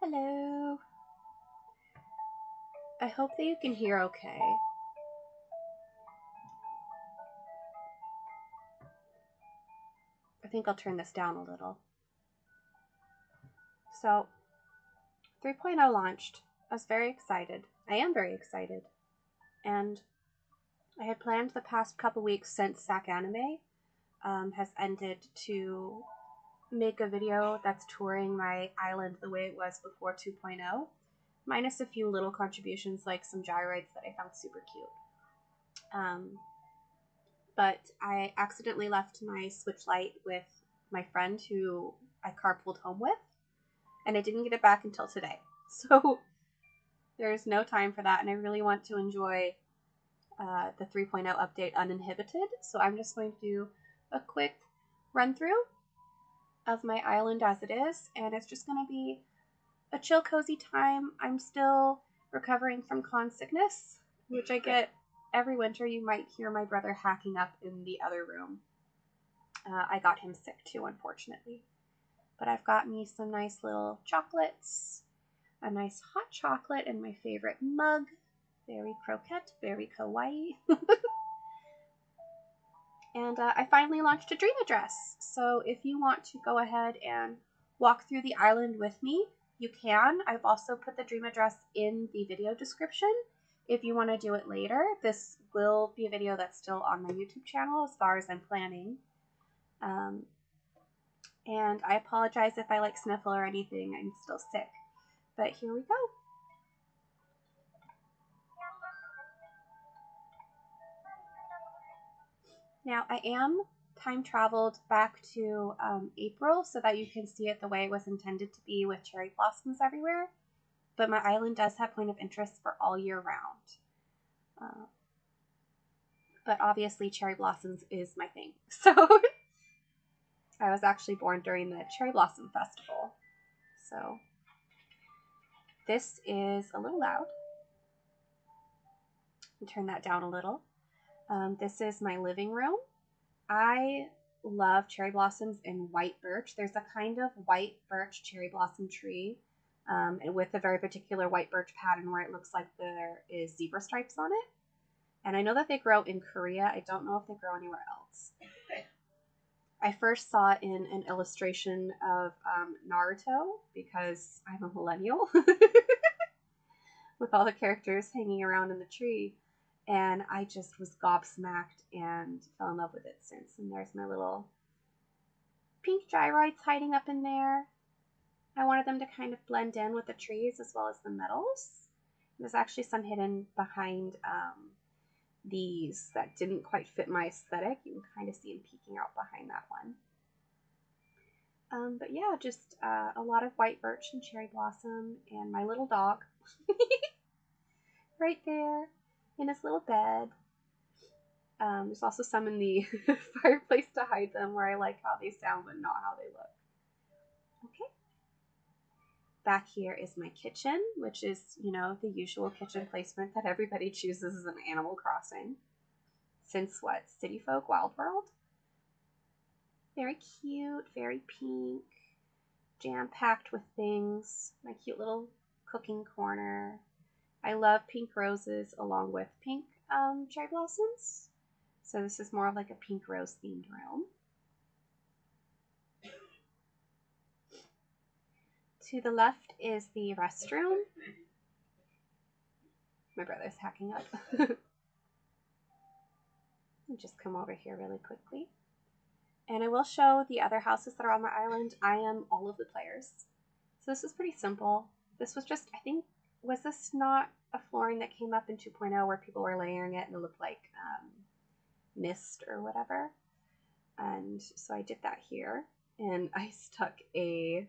Hello. I hope that you can hear okay. I think I'll turn this down a little. So, 3.0 launched. I was very excited. I am very excited. And I had planned the past couple weeks since ACNH has ended to make a video that's touring my island the way it was before 2.0, minus a few little contributions like some gyroids that I found super cute. But I accidentally left my Switch Lite with my friend who I carpooled home with, and I didn't get it back until today. So there's no time for that, and I really want to enjoy the 3.0 update uninhibited. So I'm just going to do a quick run through of my island as it is, and it's just going to be a chill, cozy time. I'm still recovering from con sickness, which I get every winter. You might hear my brother hacking up in the other room. I got him sick too, unfortunately. But I've got me some nice little chocolates, a nice hot chocolate in my favorite mug. Very croquette, very kawaii. And I finally launched a dream address. So if you want to go ahead and walk through the island with me, you can. I've also put the dream address in the video description. If you want to do it later, this will be a video that's still on my YouTube channel as far as I'm planning. And I apologize if I sniffle or anything. I'm still sick. But here we go. Now I am time traveled back to April so that you can see it the way it was intended to be with cherry blossoms everywhere. But my island does have point of interest for all year round. But obviously cherry blossoms is my thing. So I was actually born during the Cherry Blossom Festival. So this is a little loud. I'll turn that down a little. This is my living room. I love cherry blossoms in white birch. There's a kind of white birch cherry blossom tree and with a very particular white birch pattern where it looks like there is zebra stripes on it. And I know that they grow in Korea. I don't know if they grow anywhere else. I first saw it in an illustration of Naruto because I'm a millennial with all the characters hanging around in the tree. And I just was gobsmacked and fell in love with it since. And there's my little pink gyroids hiding up in there. I wanted them to kind of blend in with the trees as well as the metals. There's actually some hidden behind these that didn't quite fit my aesthetic. You can kind of see them peeking out behind that one. But yeah, just a lot of white birch and cherry blossom and my little dog right there in his little bed. There's also some in the fireplace to hide them where I like how they sound but not how they look. Okay. Back here is my kitchen, which is, the usual kitchen placement that everybody chooses as an Animal Crossing. Since what? City Folk Wild World? Very cute, very pink, jam-packed with things. My cute little cooking corner. I love pink roses along with pink cherry blossoms. So this is more of like a pink rose themed room. To the left is the restroom. My brother's hacking up. I'll just come over here really quickly. And I will show the other houses that are on my island. I am all of the players. So this is pretty simple. This was just, I think, was this not a flooring that came up in 2.0 where people were layering it and it looked like mist or whatever? And so I did that here. And I stuck a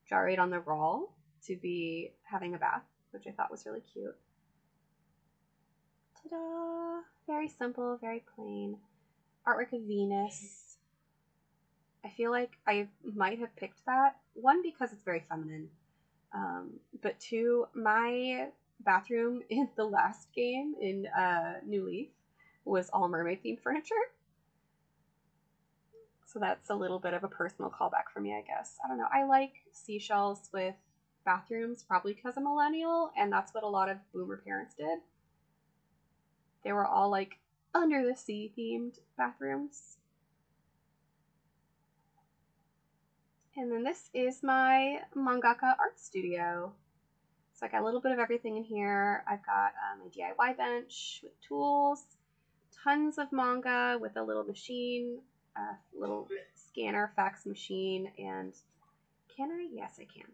gyroid on the wall to be having a bath, which I thought was really cute. Ta-da! Very simple, very plain. Artwork of Venus. I feel like I might have picked that. One, because it's very feminine. But two, my bathroom in the last game in New Leaf was all mermaid themed furniture. So that's a little bit of a personal callback for me, I guess. I don't know. I like seashells with bathrooms, probably because I'm a millennial, and that's what a lot of boomer parents did. They were all like under the sea themed bathrooms. And then this is my mangaka art studio. So I got a little bit of everything in here. I've got my DIY bench with tools, tons of manga with a little machine, a little scanner fax machine, and can I? Yes, I can.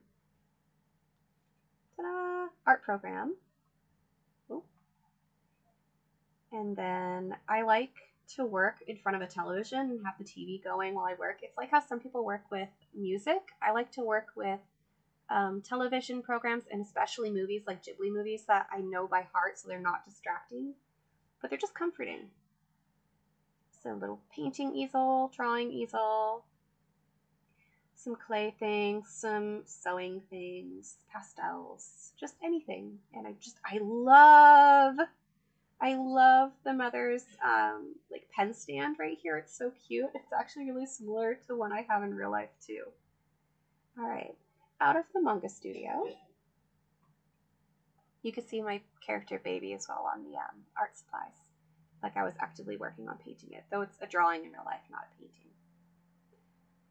Ta-da! Art program. Oh. And then I like to work in front of a television and have the TV going while I work. It's like how some people work with music. I like to work with television programs, and especially movies like Ghibli movies that I know by heart, so they're not distracting, but they're just comforting. So a little painting easel, drawing easel, some clay things, some sewing things, pastels, just anything. And I love the Mother's like pen stand right here. It's so cute. It's actually really similar to one I have in real life too. All right, out of the manga studio, you can see my character baby as well on the art supplies. Like I was actively working on painting it, though it's a drawing in real life, not a painting.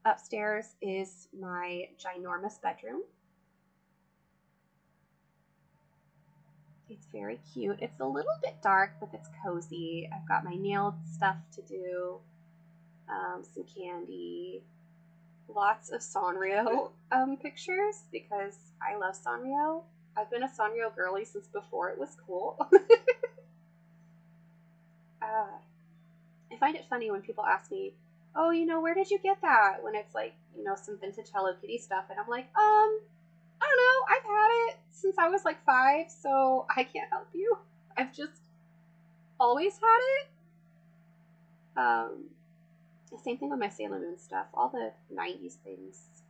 Upstairs is my ginormous bedroom. It's very cute. It's a little bit dark, but it's cozy. I've got my nailed stuff to do, some candy, lots of Sanrio pictures because I love Sanrio. I've been a Sanrio girly since before it was cool. I find it funny when people ask me, oh, where did you get that? When it's like, some vintage Hello Kitty stuff. And I'm like, I don't know. I've had it since I was like 5, so I can't help you. I've just always had it. The same thing with my Sailor Moon stuff. All the 90s things.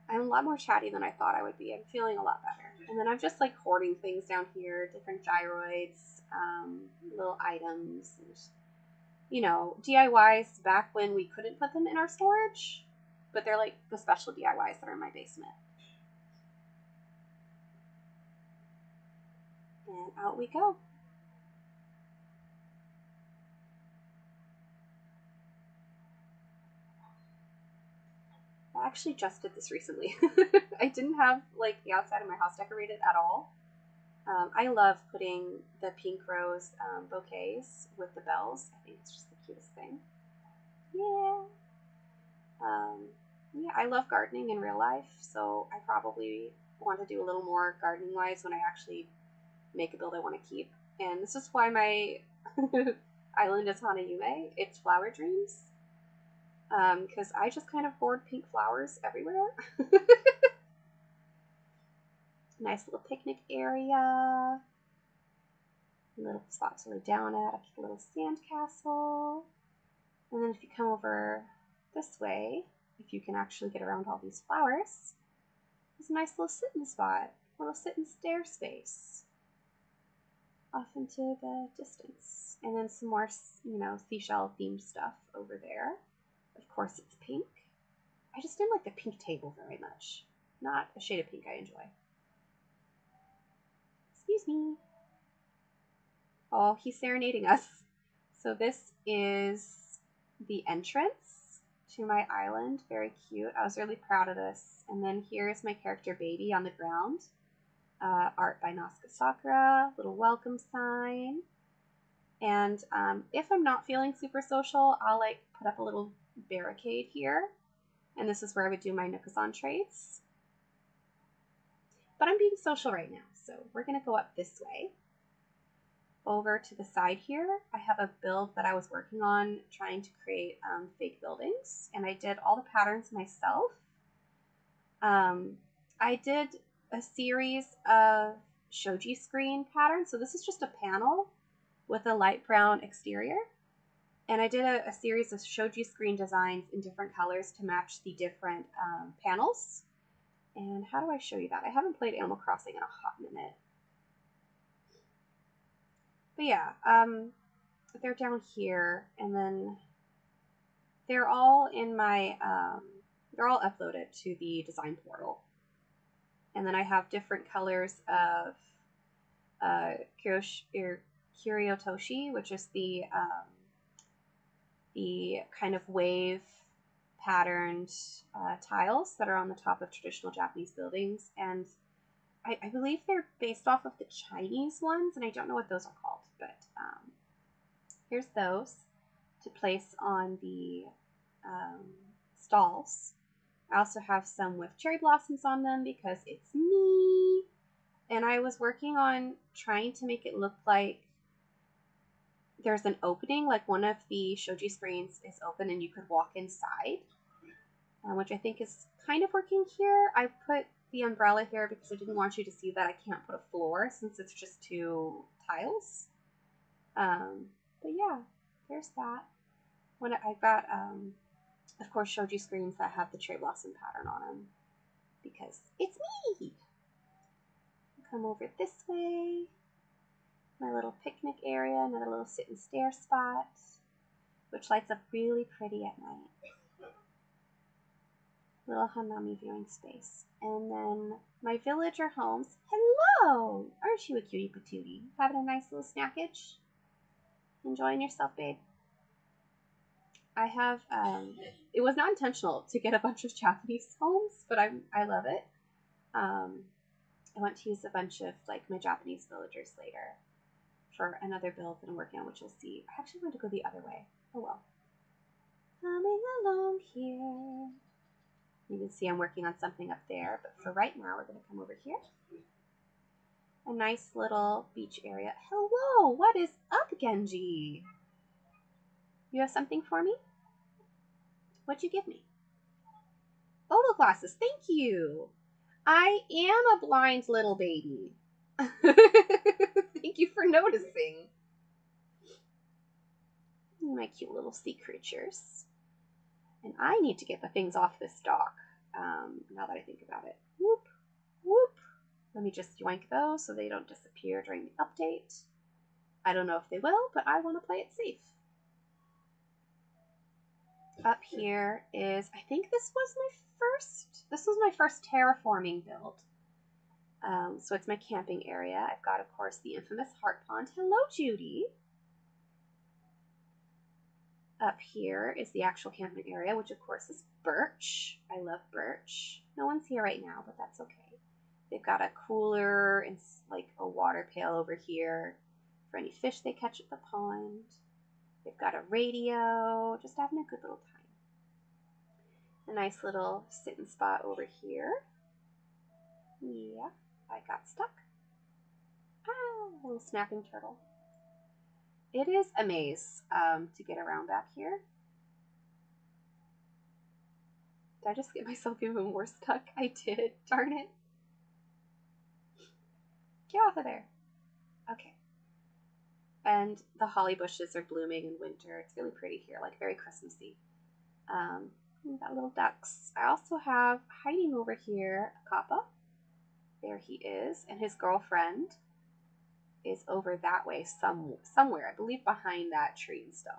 I'm a lot more chatty than I thought I would be. I'm feeling a lot better. And then I'm just like hoarding things down here, different gyroids, little items, and, DIYs back when we couldn't put them in our storage, but they're like the special DIYs that are in my basement. And out we go. I actually just did this recently. I didn't have like the outside of my house decorated at all. I love putting the pink rose bouquets with the bells. I think it's just the cutest thing. Yeah. Yeah, I love gardening in real life, so I probably want to do a little more gardening wise when I actually make a build I want to keep. And this is why my island is Hanayume. It's flower dreams. Because I just kind of hoard pink flowers everywhere. Nice little picnic area. Little spot to lay down at. A little sand castle. And then if you come over this way, if you can actually get around all these flowers, there's a nice little sitting spot. A little sit and stare space. Off into the distance. And then some more, seashell themed stuff over there. Of course, it's pink. I just didn't like the pink table very much. Not a shade of pink I enjoy. Excuse me. Oh, he's serenading us. So this is the entrance to my island. Very cute. I was really proud of this. And then here's my character baby on the ground. Art by Nasuka Sakura. Little welcome sign. And if I'm not feeling super social, I'll like put up a little barricade here. And this is where I would do my Nookazon trades. But I'm being social right now, so we're going to go up this way. Over to the side here, I have a build that I was working on trying to create fake buildings, and I did all the patterns myself. I did a series of shoji screen patterns, so this is just a panel with a light brown exterior. And I did a series of shoji screen designs in different colors to match the different panels. And how do I show you that? I haven't played Animal Crossing in a hot minute. But yeah, they're down here, and then they're all in my they're all uploaded to the design portal. And then I have different colors of Kuryotoshi, which is the kind of wave patterned tiles that are on the top of traditional Japanese buildings. And I believe they're based off of the Chinese ones, and I don't know what those are called, but here's those to place on the stalls. I also have some with cherry blossoms on them because it's me. And I was working on trying to make it look like there's an opening, like one of the shoji screens is open and you could walk inside, which I think is kind of working here. I put the umbrella here because I didn't want you to see that I can't put a floor since it's just 2 tiles. But yeah, there's that. When I've got, of course, shoji screens that have the cherry blossom pattern on them because it's me. Come over this way. My little picnic area, another little sit and stare spot, which lights up really pretty at night. Little Hanayume viewing space. And then my villager homes. Hello! Aren't you a cutie patootie? Having a nice little snackage? Enjoying yourself, babe? I have, it was not intentional to get a bunch of Japanese homes, but I love it. I want to use a bunch of, like, my Japanese villagers later for another build that I'm working on, which you'll see. I actually want to go the other way. Oh, well. Coming along here. You can see I'm working on something up there, but for right now, we're going to come over here. A nice little beach area. Hello! What is up, Genji? You have something for me? What'd you give me? Photo glasses. Thank you! I am a blind little baby. Thank you for noticing. My cute little sea creatures. And I need to get the things off this dock, now that I think about it. Whoop, whoop. Let me just yoink those so they don't disappear during the update. I don't know if they will, but I want to play it safe. Up here is, I think this was my first terraforming build. So it's my camping area. I've got, of course, the infamous heart pond. Hello, Judy. Up here is the actual camping area, which of course is birch. I love birch. No one's here right now, but that's okay. They've got a cooler and like a water pail over here for any fish they catch at the pond. They've got a radio, just having a good little time. A nice little sitting spot over here. Yeah, I got stuck. Ah, a little snapping turtle. It is a maze to get around back here. Did I just get myself even more stuck? I did. Darn it. Get off of there. Okay. And the holly bushes are blooming in winter. It's really pretty here, like very Christmassy. We've got little ducks. I also have hiding over here a kappa. There he is. And his girlfriend is over that way somewhere. I believe behind that tree and stone.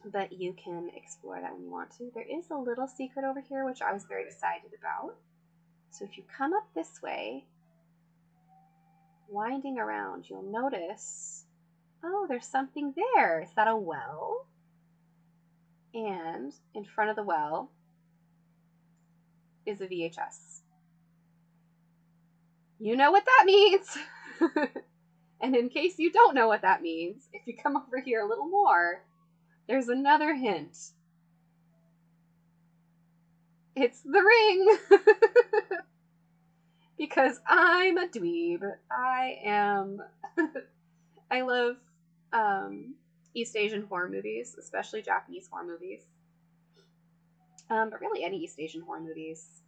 But you can explore that when you want to. There is a little secret over here, which I was very excited about. So if you come up this way, winding around, you'll notice, oh, there's something there. Is that a well? And in front of the well is a VHS. You know what that means. And in case you don't know what that means, if you come over here a little more, there's another hint. It's the ring. Because I'm a dweeb. I love East Asian horror movies, especially Japanese horror movies. But really any East Asian horror movies.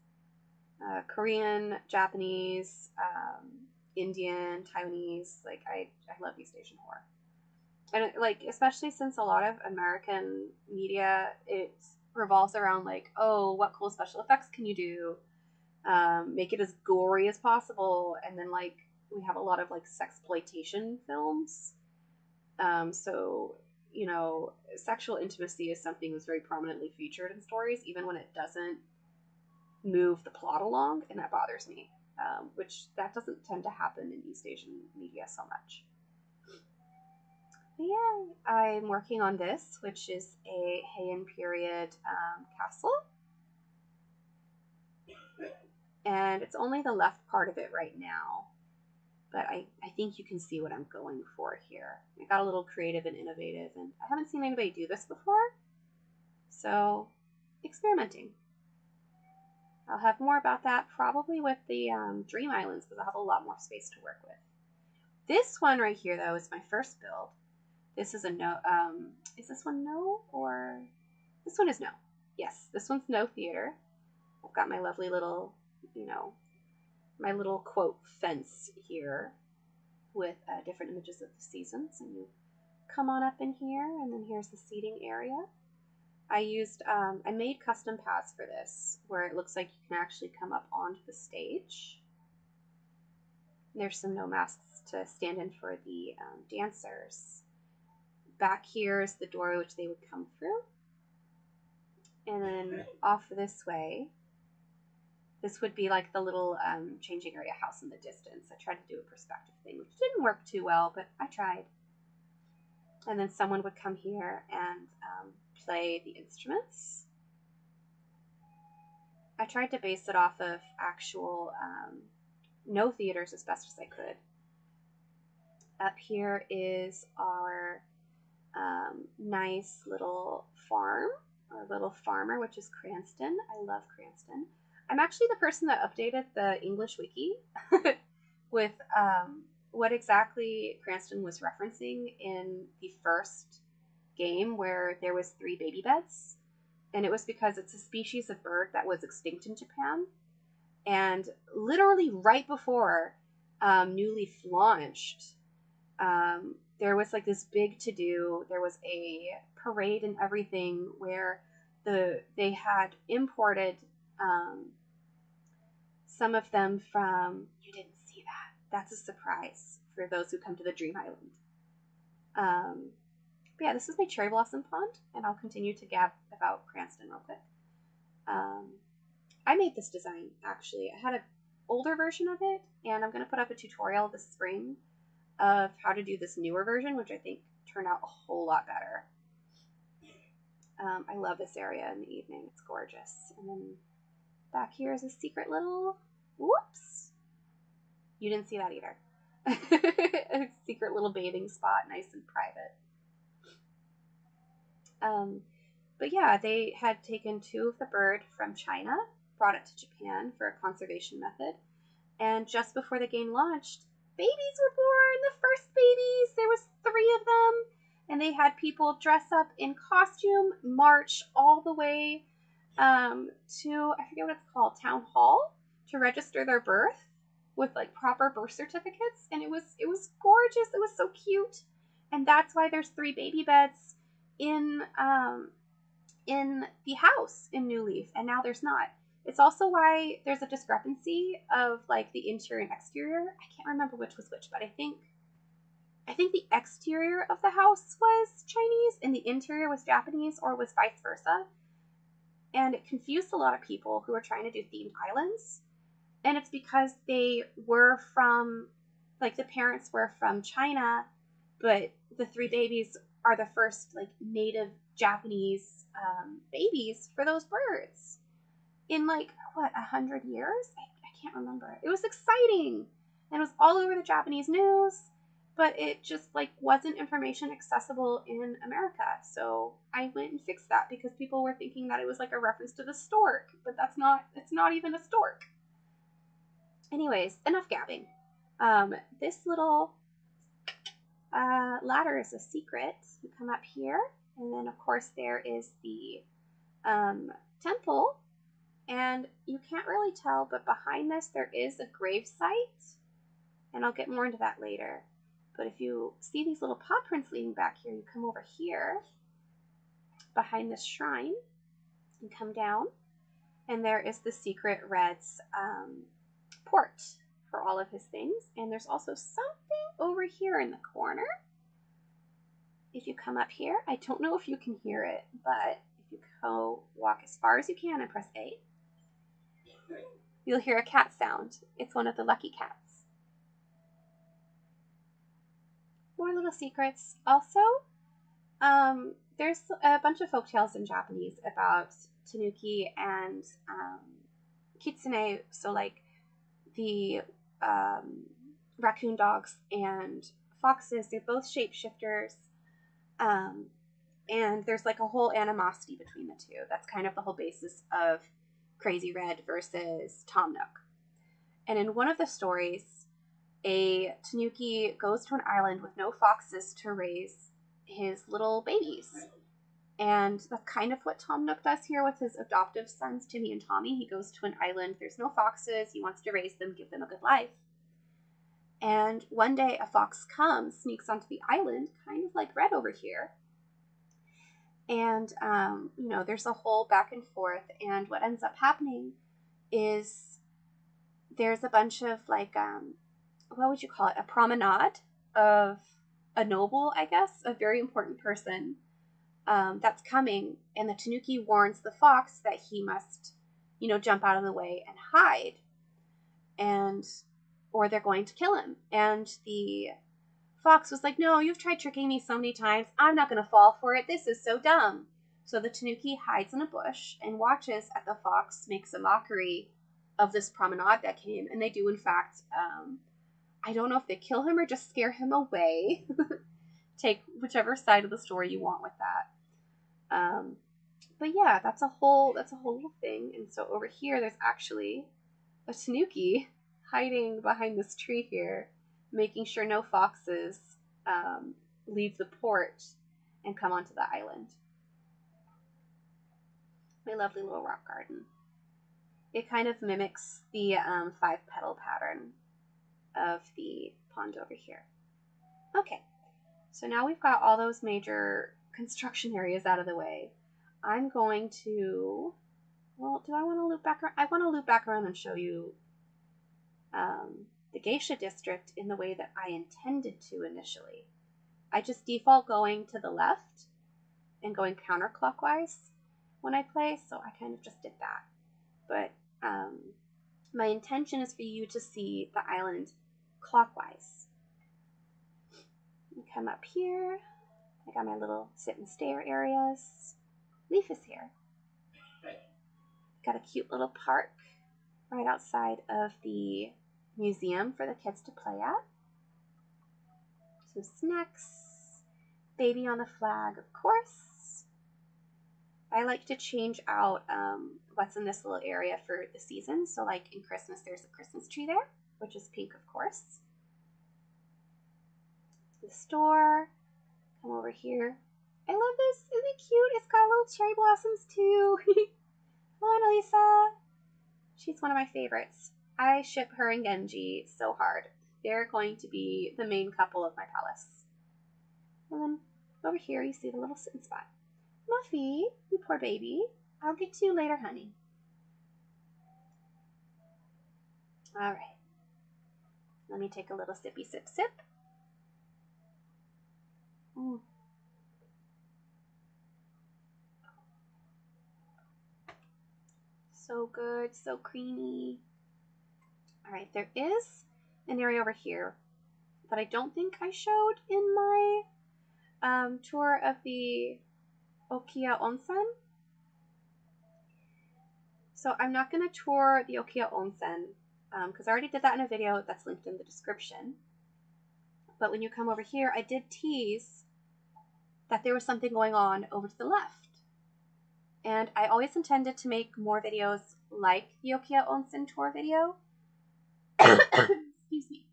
Korean, Japanese, Indian, Taiwanese. Like, I love East Asian horror. And, like, especially since a lot of American media, it revolves around, like, oh, what cool special effects can you do? Make it as gory as possible. And then, like, we have a lot of, like, sexploitation films. So, you know, sexual intimacy is something that's very prominently featured in stories, even when it doesn't move the plot along, and that bothers me, which that doesn't tend to happen in East Asian media so much. But yeah, I'm working on this, which is a Heian period castle. And it's only the left part of it right now. But I think you can see what I'm going for here. I got a little creative and innovative, and I haven't seen anybody do this before. So, experimenting. I'll have more about that probably with the Dream Islands, because I'll have a lot more space to work with. This one right here, though, is my first build. This is a no. Is this one no, or this one is no? Yes, this one's no theater. I've got my lovely little, you know, my little quote fence here with different images of the seasons, and you come on up in here, and then here's the seating area. I used, I made custom paths for this, where it looks like you can actually come up onto the stage. There's some no masks to stand in for the dancers. Back here is the door which they would come through. And then off this way, this would be like the little changing area house in the distance. I tried to do a perspective thing, which didn't work too well, but I tried. And then someone would come here and play the instruments. I tried to base it off of actual no theaters as best as I could. Up here is our nice little farm, our little farmer, which is Cranston. I love Cranston. I'm actually the person that updated the English wiki with what exactly Cranston was referencing in the first game, where there was 3 baby beds, and it was because it's a species of bird that was extinct in Japan, and literally right before New Leaf launched, there was like this big to-do. There was a parade and everything where they had imported some of them from, you didn't see that. That's a surprise for those who come to the Dream Island. But yeah, this is my cherry blossom pond, and I'll continue to gab about Cranston real quick. I made this design, actually. I had an older version of it, and I'm going to put up a tutorial this spring of how to do this newer version, which I think turned out a whole lot better. I love this area in the evening. It's gorgeous. And then back here is a secret little, whoops, you didn't see that either. A secret little bathing spot, nice and private. But yeah, they had taken 2 of the bird from China, brought it to Japan for a conservation method, and just before the game launched, babies were born, the first babies. There was 3 of them, and they had people dress up in costume, march all the way to, I forget what it's called, Town Hall, to register their birth with like proper birth certificates, and it was gorgeous. It was so cute, and that's why there's 3 baby beds in the house in New Leaf, and now there's not. It's also why there's a discrepancy of like the interior and exterior. I can't remember which was which, but I think the exterior of the house was Chinese and the interior was Japanese, or was vice versa. And it confused a lot of people who were trying to do themed islands. And it's because they were from, like, the parents were from China, but the 3 babies are the first like native Japanese babies for those birds in like, what, 100 years? I can't remember. It was exciting, and it was all over the Japanese news, but it just like wasn't information accessible in America. So I went and fixed that, because people were thinking that it was like a reference to the stork, but it's not even a stork. Anyways, enough gabbing. This little ladder is a secret. You come up here, and then of course there is the temple, and you can't really tell, but behind this there is a grave site, and I'll get more into that later. But if you see these little paw prints leading back here, you come over here behind this shrine and come down, and there is the secret Red's port for all of his things. And there's also something over here in the corner. if you come up here, I don't know if you can hear it, but if you go walk as far as you can and press A, you'll hear a cat sound. It's one of the lucky cats. More little secrets. Also, there's a bunch of folktales in Japanese about tanuki and kitsune. So like the raccoon dogs and foxes, they're both shapeshifters. And there's like a whole animosity between the two. That's kind of the whole basis of Crazy Red versus Tom Nook. And in one of the stories, a tanuki goes to an island with no foxes to raise his little babies. And that's kind of what Tom Nook does here with his adoptive sons, Timmy and Tommy. He goes to an island, there's no foxes, he wants to raise them, give them a good life. And one day a fox comes, sneaks onto the island, kind of like Red over here. And, there's a whole back and forth. And what ends up happening is there's a bunch of like, what would you call it? A promenade of a noble, I guess, a very important person that's coming. And the tanuki warns the fox that he must, jump out of the way and hide. Or they're going to kill him. And the fox was like, no, you've tried tricking me so many times. I'm not going to fall for it. This is so dumb. So the tanuki hides in a bush and watches as the fox makes a mockery of this promenade that came. And they do, in fact, I don't know if they kill him or just scare him away. Take whichever side of the story you want with that. But yeah, that's a whole little thing. And so over here, there's actually a tanuki hiding behind this tree here, making sure no foxes leave the port and come onto the island. My lovely little rock garden. It kind of mimics the 5-petal pattern of the pond over here. Okay, so now we've got all those major construction areas out of the way. I'm going to, do I want to loop back around? I want to loop back around and show you the Giesha district in the way that I intended to initially. I just default going to the left and going counterclockwise when I play, so I kind of just did that. But my intention is for you to see the island clockwise. You come up here. I got my little sit and stare areas. Leaf is here. Got a cute little park right outside of the museum for the kids to play at. Some snacks. Baby on the flag, of course. I like to change out what's in this little area for the season. So like in Christmas, there's a Christmas tree there, which is pink, of course. The store. Come over here. I love this. Isn't it cute? It's got little cherry blossoms too. Hello, Annalisa. She's one of my favorites. I ship her and Genji so hard. They're going to be the main couple of my palace. And then over here, you see the little sitting spot. Muffy, you poor baby. I'll get to you later, honey. All right. Let me take a little sippy sip sip. Mm. So good, so creamy. All right, there is an area over here that I don't think I showed in my tour of the Okiya Onsen. So I'm not going to tour the Okiya Onsen because I already did that in a video that's linked in the description. But when you come over here, I did tease that there was something going on over to the left. And I always intended to make more videos like the Okiya Onsen tour video. Excuse me.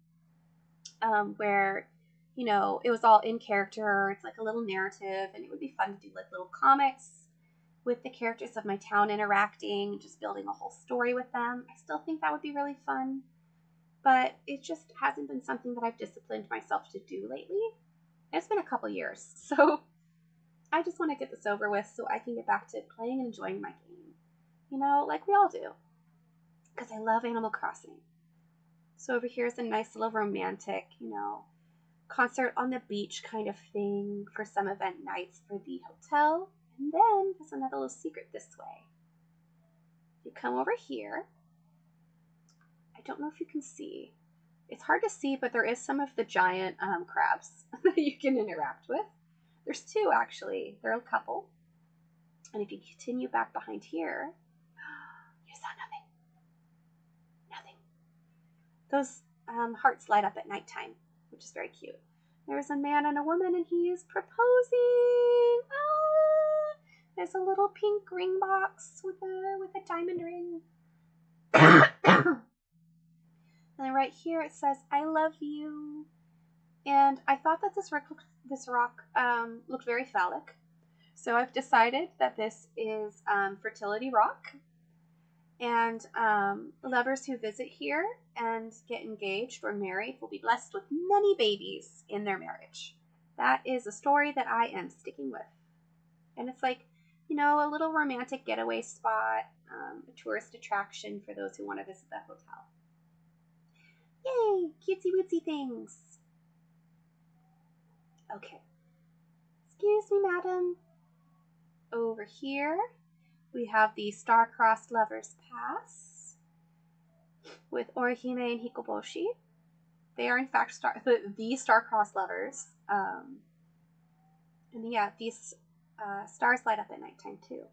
Where, you know, it was all in character. It's like a little narrative, and it would be fun to do like little comics with the characters of my town interacting, just building a whole story with them. I still think that would be really fun, but it just hasn't been something that I've disciplined myself to do lately. It's been a couple years, so I just want to get this over with so I can get back to playing and enjoying my game. You know, like we all do. Because I love Animal Crossing. So over here is a nice little romantic, you know, concert on the beach kind of thing for some event nights for the hotel. And then there's another little secret this way. You come over here. I don't know if you can see. It's hard to see, but there is some of the giant crabs that you can interact with. There's two, actually. They're a couple. And if you continue back behind here, you saw nothing. Nothing. Those hearts light up at nighttime, which is very cute. There's a man and a woman, and he is proposing. Ah, there's a little pink ring box with a diamond ring. And then right here it says, "I love you." And I thought that this rock looked very phallic. So I've decided that this is fertility rock. And lovers who visit here and get engaged or married will be blessed with many babies in their marriage. That is a story that I am sticking with. And it's like, you know, a little romantic getaway spot, a tourist attraction for those who want to visit the hotel. Yay! Cutesy wootsy things. Okay. Excuse me, madam. Over here, we have the Star-Crossed Lovers Pass with Orihime and Hikoboshi. They are, in fact, the Star-Crossed Lovers. And yeah, these stars light up at nighttime, too.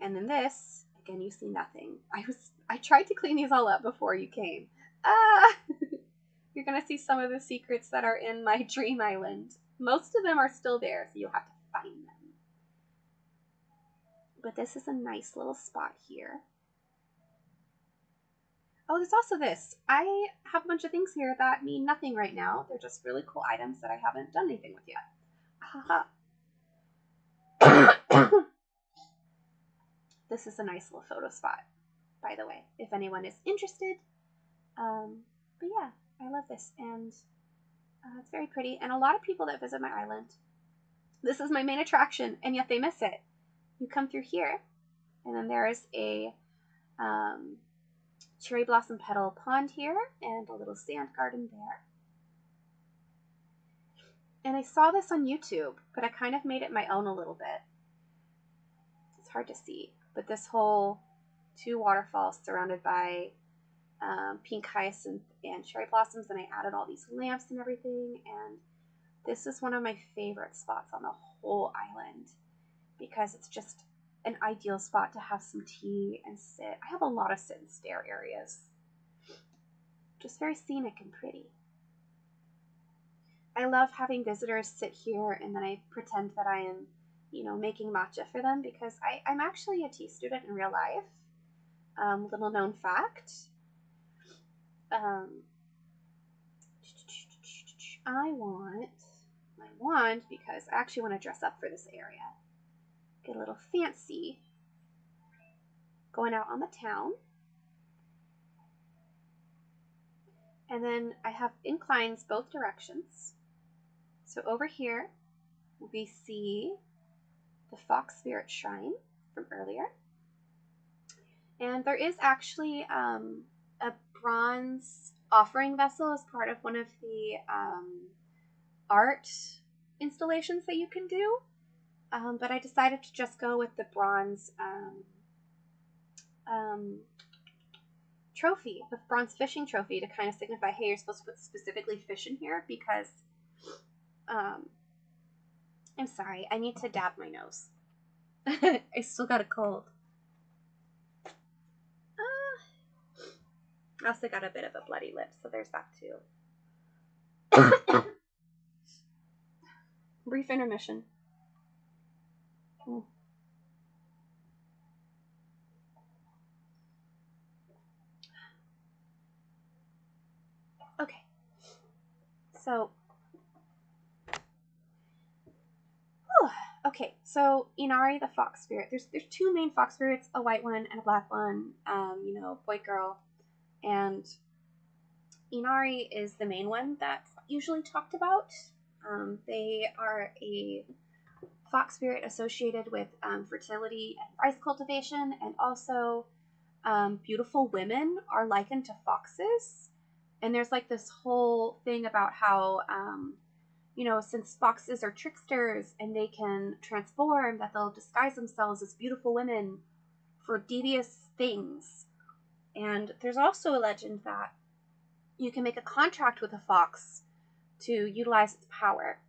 And then this, again, you see nothing. I tried to clean these all up before you came. You're going to see some of the secrets that are in my dream island. Most of them are still there, so you'll have to find them. But this is a nice little spot here. Oh, there's also this. I have a bunch of things here that mean nothing right now. They're just really cool items that I haven't done anything with yet. Haha. This is a nice little photo spot, by the way, if anyone is interested. But yeah, I love this, and it's very pretty. And a lot of people that visit my island, this is my main attraction, and yet they miss it. You come through here, and then there is a cherry blossom petal pond here, and a little sand garden there. And I saw this on YouTube, but I kind of made it my own a little bit. It's hard to see, but this whole 2 waterfalls surrounded by pink hyacinth and cherry blossoms, and I added all these lamps and everything, and this is one of my favorite spots on the whole island because it's just an ideal spot to have some tea and sit. I have a lot of sit and stare areas. Just very scenic and pretty. I love having visitors sit here and then I pretend that I am, you know, making matcha for them because I'm actually a tea student in real life. Little known fact. I want my wand because I actually want to dress up for this area. Get a little fancy. Going out on the town. And then I have inclines both directions. So over here, we see the Fox Spirit Shrine from earlier. And there is actually a bronze offering vessel as part of one of the art installations that you can do. But I decided to just go with the bronze trophy, the bronze fishing trophy, to kind of signify, hey, you're supposed to put specifically fish in here because I'm sorry, I need to dab my nose. I still got a cold. I also got a bit of a bloody lip, so there's that too. Brief intermission. Okay, so Inari the fox spirit. There's 2 main fox spirits, a white one and a black one. You know, boy girl, and Inari is the main one that's usually talked about. They are a fox spirit associated with fertility and rice cultivation, and also beautiful women are likened to foxes, And there's like this whole thing about how, you know, since foxes are tricksters and they can transform, that they'll disguise themselves as beautiful women for devious things. And there's also a legend that you can make a contract with a fox to utilize its power.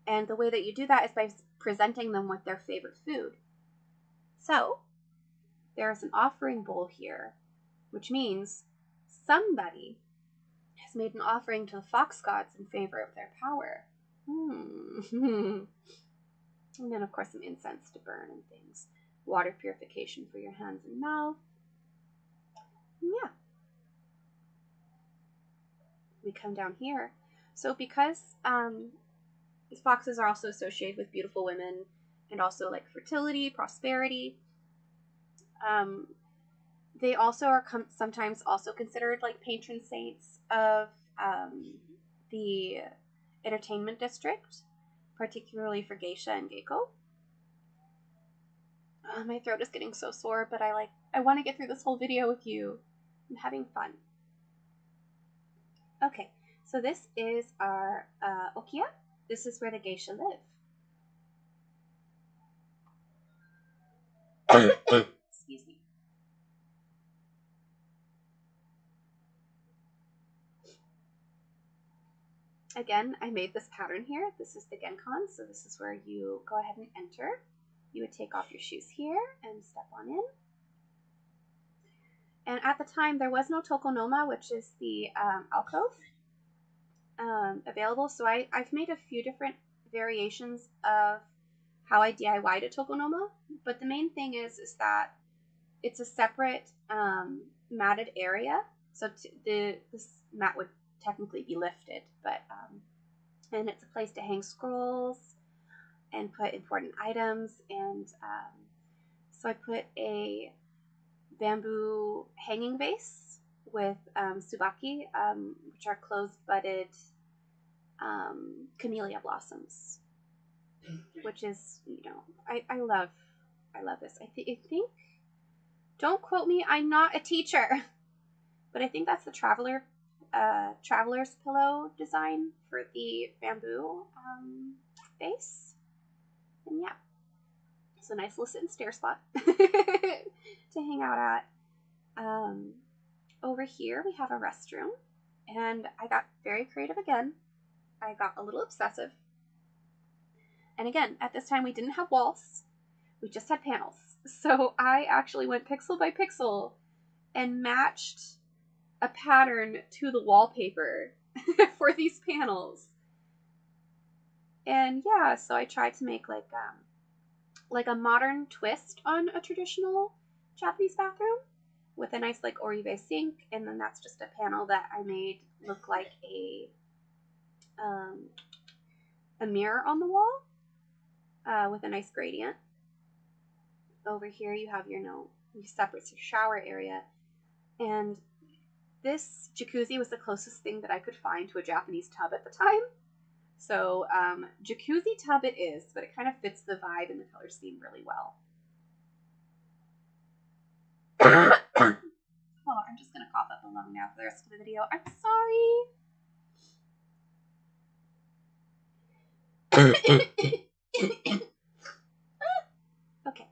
And the way that you do that is by presenting them with their favorite food. So there's an offering bowl here, which means somebody has made an offering to the fox gods in favor of their power. And then, of course, some incense to burn and things. Water purification for your hands and mouth. Yeah. We come down here. So because foxes are also associated with beautiful women and also like fertility, prosperity, they also are sometimes also considered like patron saints of the entertainment district, particularly for Giesha and Geiko. My throat is getting so sore, but I want to get through this whole video with you. I'm having fun. Okay, so this is our Okia. This is where the geisha live. Excuse me. Again, I made this pattern here. This is the Genkan, so this is where you go ahead and enter. You would take off your shoes here and step on in. And at the time, there was no tokonoma, which is the alcove, available. So I've made a few different variations of how I DIY'd a tokonoma. But the main thing is that it's a separate matted area. So this mat would technically be lifted, but and it's a place to hang scrolls and put important items. And so I put a bamboo hanging vase with tsubaki, which are closed-budded camellia blossoms, which is, you know, I love this. I think, don't quote me, I'm not a teacher, but I think that's the traveler's pillow design for the bamboo vase. And yeah, it's a nice little sit and stare spot to hang out at. Over here we have a restroom, and I got very creative again. I got a little obsessive. And again, at this time we didn't have walls, we just had panels. So I actually went pixel by pixel and matched a pattern to the wallpaper for these panels. And yeah, so I tried to make like a modern twist on a traditional Japanese bathroom with a nice like Oribe sink, and then that's just a panel that I made look like a mirror on the wall with a nice gradient. Over here you have your separate shower area, and this jacuzzi was the closest thing that I could find to a Japanese tub at the time. So jacuzzi tub it is, but it kind of fits the vibe and the color scheme really well. Oh, I'm just going to cough up a lung now for the rest of the video. I'm sorry. Okay.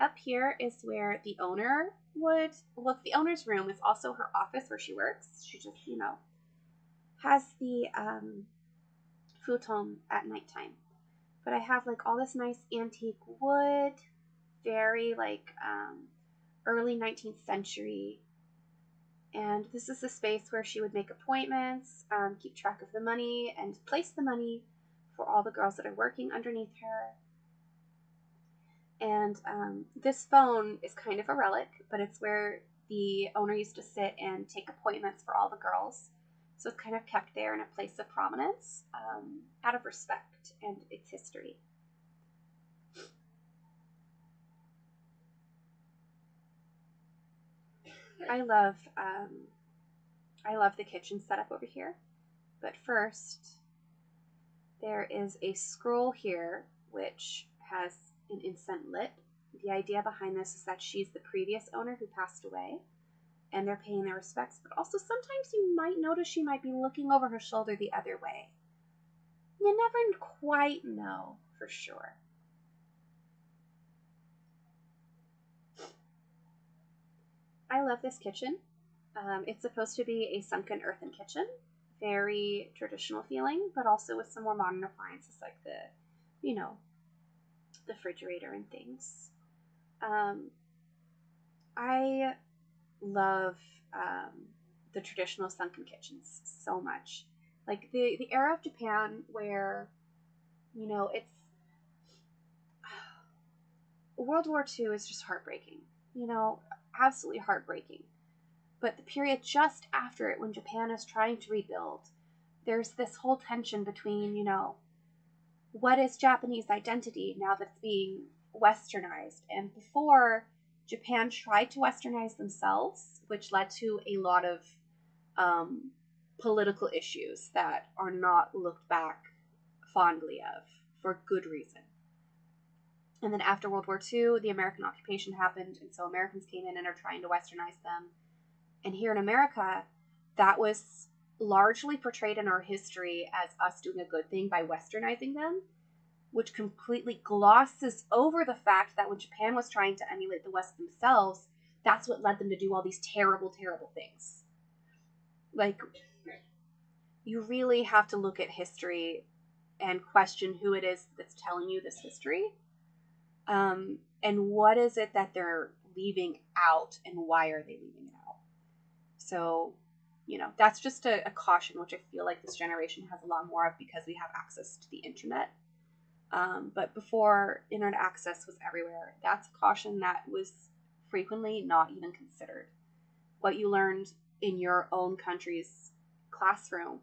Up here is where the owner would, well, the owner's room is also her office where she works. She just, you know, has the futon at nighttime. But I have like all this nice antique wood, very like early 19th century. And this is the space where she would make appointments, keep track of the money, and place the money for all the girls that are working underneath her. And this phone is kind of a relic, but it's where the owner used to sit and take appointments for all the girls. So it's kind of kept there in a place of prominence out of respect and its history. I love the kitchen setup over here. But first, there is a scroll here which has an incense lit. The idea behind this is that she's the previous owner who passed away, and they're paying their respects, but also sometimes you might notice she might be looking over her shoulder the other way. You never quite know for sure. I love this kitchen. It's supposed to be a sunken earthen kitchen, very traditional feeling, but also with some more modern appliances like the, you know, the refrigerator and things. I love the traditional sunken kitchens so much. Like the era of Japan where, you know, it's World War II is just heartbreaking, you know, absolutely heartbreaking. But the period just after it, when Japan is trying to rebuild, there's this whole tension between, you know, what is Japanese identity now that it's being westernized? And before, Japan tried to westernize themselves, which led to a lot of political issues that are not looked back fondly of for good reason. And then after World War II, the American occupation happened, and so Americans came in and are trying to westernize them. And here in America, that was largely portrayed in our history as us doing a good thing by westernizing them, which completely glosses over the fact that when Japan was trying to emulate the West themselves, that's what led them to do all these terrible, terrible things. Like, you really have to look at history and question who it is that's telling you this history. And what is it that they're leaving out, and why are they leaving it out? So, you know, that's just a caution, which I feel like this generation has a lot more of because we have access to the internet. But before internet access was everywhere, that's a caution that was frequently not even considered. What you learned in your own country's classroom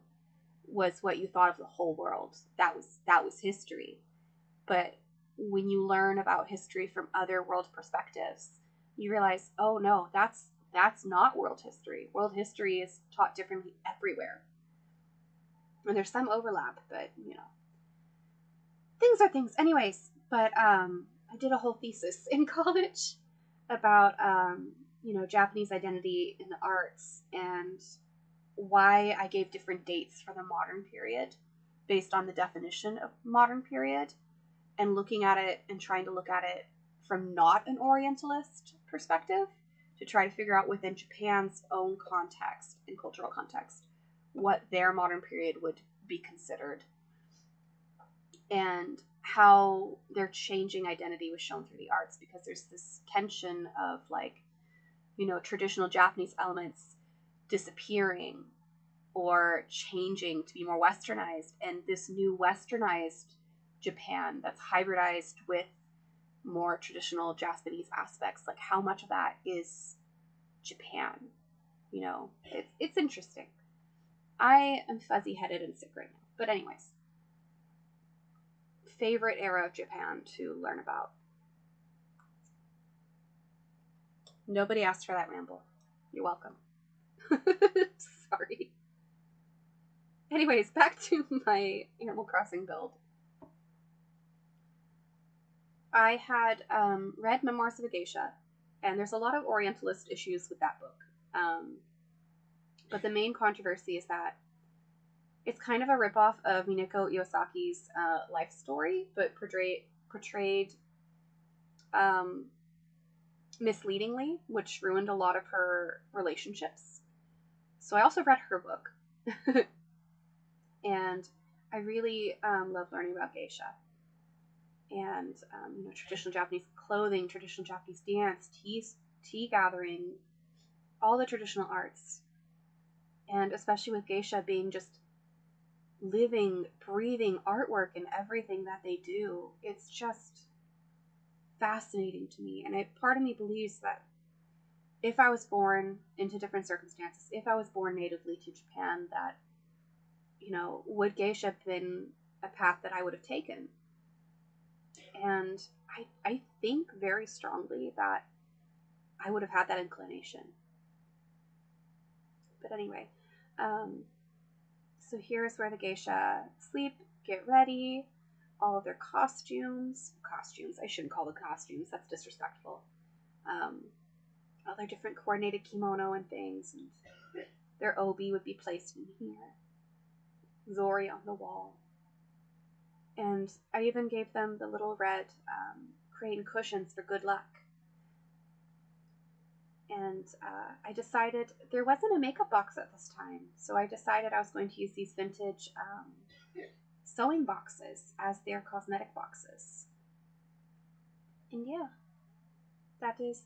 was what you thought of the whole world. That was history. But when you learn about history from other world perspectives, you realize, oh no, that's not world history. World history is taught differently everywhere. And there's some overlap, but you know, things are things. Anyways, but I did a whole thesis in college about you know, Japanese identity in the arts and why I gave different dates for the modern period based on the definition of modern period, and looking at it and trying to look at it from not an Orientalist perspective to try to figure out within Japan's own context and cultural context what their modern period would be considered, and how their changing identity was shown through the arts, because there's this tension of, like, you know, traditional Japanese elements disappearing or changing to be more westernized, and this new westernized Japan that's hybridized with more traditional Japanese aspects. Like, how much of that is Japan? You know, it's interesting. I am fuzzy-headed and sick right now. But anyways, favorite era of Japan to learn about. Nobody asked for that ramble. You're welcome. Sorry. Anyways, back to my Animal Crossing build. I had read Memoirs of a Geisha, and there's a lot of Orientalist issues with that book. But the main controversy is that it's kind of a ripoff of Minako Iwasaki's life story, but portrayed misleadingly, which ruined a lot of her relationships. So I also read her book. And I really love learning about geisha. And, you know, traditional Japanese clothing, traditional Japanese dance, tea gathering, all the traditional arts. And especially with geisha being just living, breathing artwork in everything that they do. It's just fascinating to me. And part of me believes that if I was born into different circumstances, if I was born natively to Japan, that, you know, would geisha have been a path that I would have taken? And I think very strongly that I would have had that inclination. But anyway, so here's where the geisha sleep, get ready, all of their costumes, I shouldn't call them costumes, that's disrespectful. all their different coordinated kimono and things, and their obi would be placed in here. Zori on the wall. And I even gave them the little red crane cushions for good luck. And I decided there wasn't a makeup box at this time, so I decided I was going to use these vintage sewing boxes as their cosmetic boxes. And yeah, that is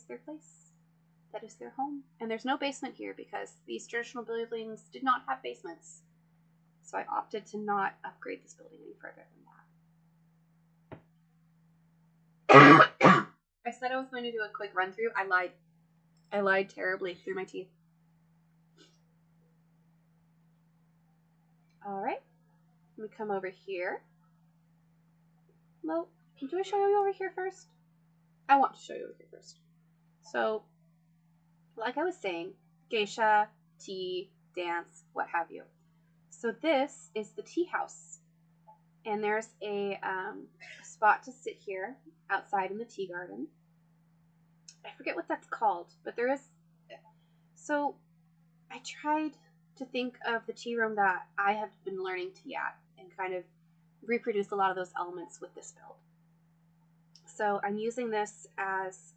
their place. That is their home. And there's no basement here because these traditional buildings did not have basements. So I opted to not upgrade this building any further than that. I said I was going to do a quick run through. I lied. I lied terribly through my teeth. Alright. Let me come over here. Well, do I show you over here first? I want to show you over here first. So, like I was saying, geisha, tea, dance, what have you. So this is the tea house. And there's a spot to sit here outside in the tea garden. I forget what that's called, but there is. So I tried to think of the tea room that I have been learning tea at and kind of reproduce a lot of those elements with this build. So I'm using this as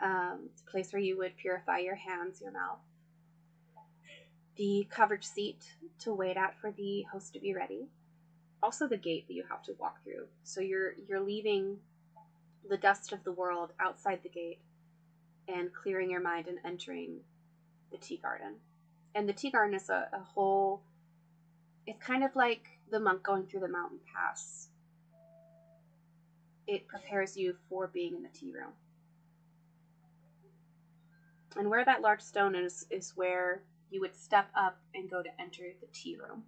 a place where you would purify your hands, your mouth. The covered seat to wait at for the host to be ready. Also the gate that you have to walk through. So you're leaving the dust of the world outside the gate and clearing your mind and entering the tea garden. And the tea garden is a whole, it's kind of like the monk going through the mountain pass. It prepares you for being in the tea room. And where that large stone is where you would step up and go to enter the tea room.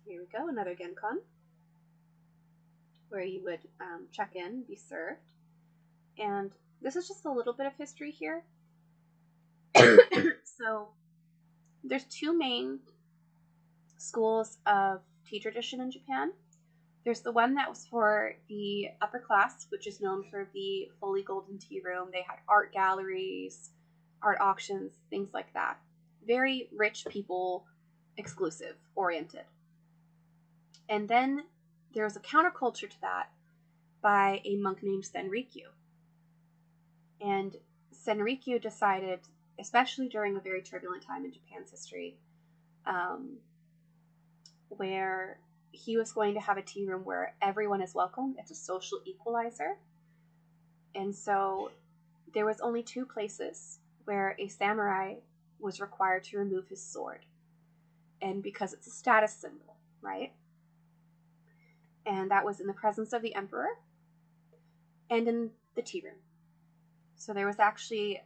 Here we go, another Genkan, where you would check in, be served. And this is just a little bit of history here. So there's two main schools of tea tradition in Japan. There's the one that was for the upper class, which is known for the fully golden tea room. They had art galleries, art auctions, things like that. Very rich people, exclusive, oriented. And then there's a counterculture to that by a monk named Senrikyu. And Senrikyu decided, especially during a very turbulent time in Japan's history, where he was going to have a tea room where everyone is welcome. It's a social equalizer. And so there was only two places where a samurai was required to remove his sword. And because it's a status symbol, right? And that was in the presence of the emperor and in the tea room. So there was actually,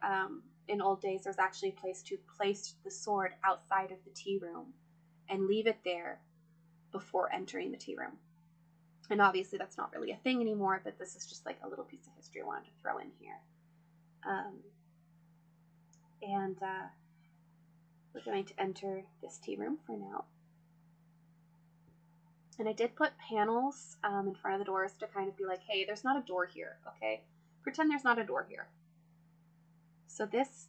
in old days, there was actually a place to place the sword outside of the tea room and leave it there before entering the tea room. And obviously that's not really a thing anymore, but this is just like a little piece of history I wanted to throw in here. We're going to enter this tea room for now. And I did put panels in front of the doors to kind of be like, hey, there's not a door here, okay? Pretend there's not a door here. So this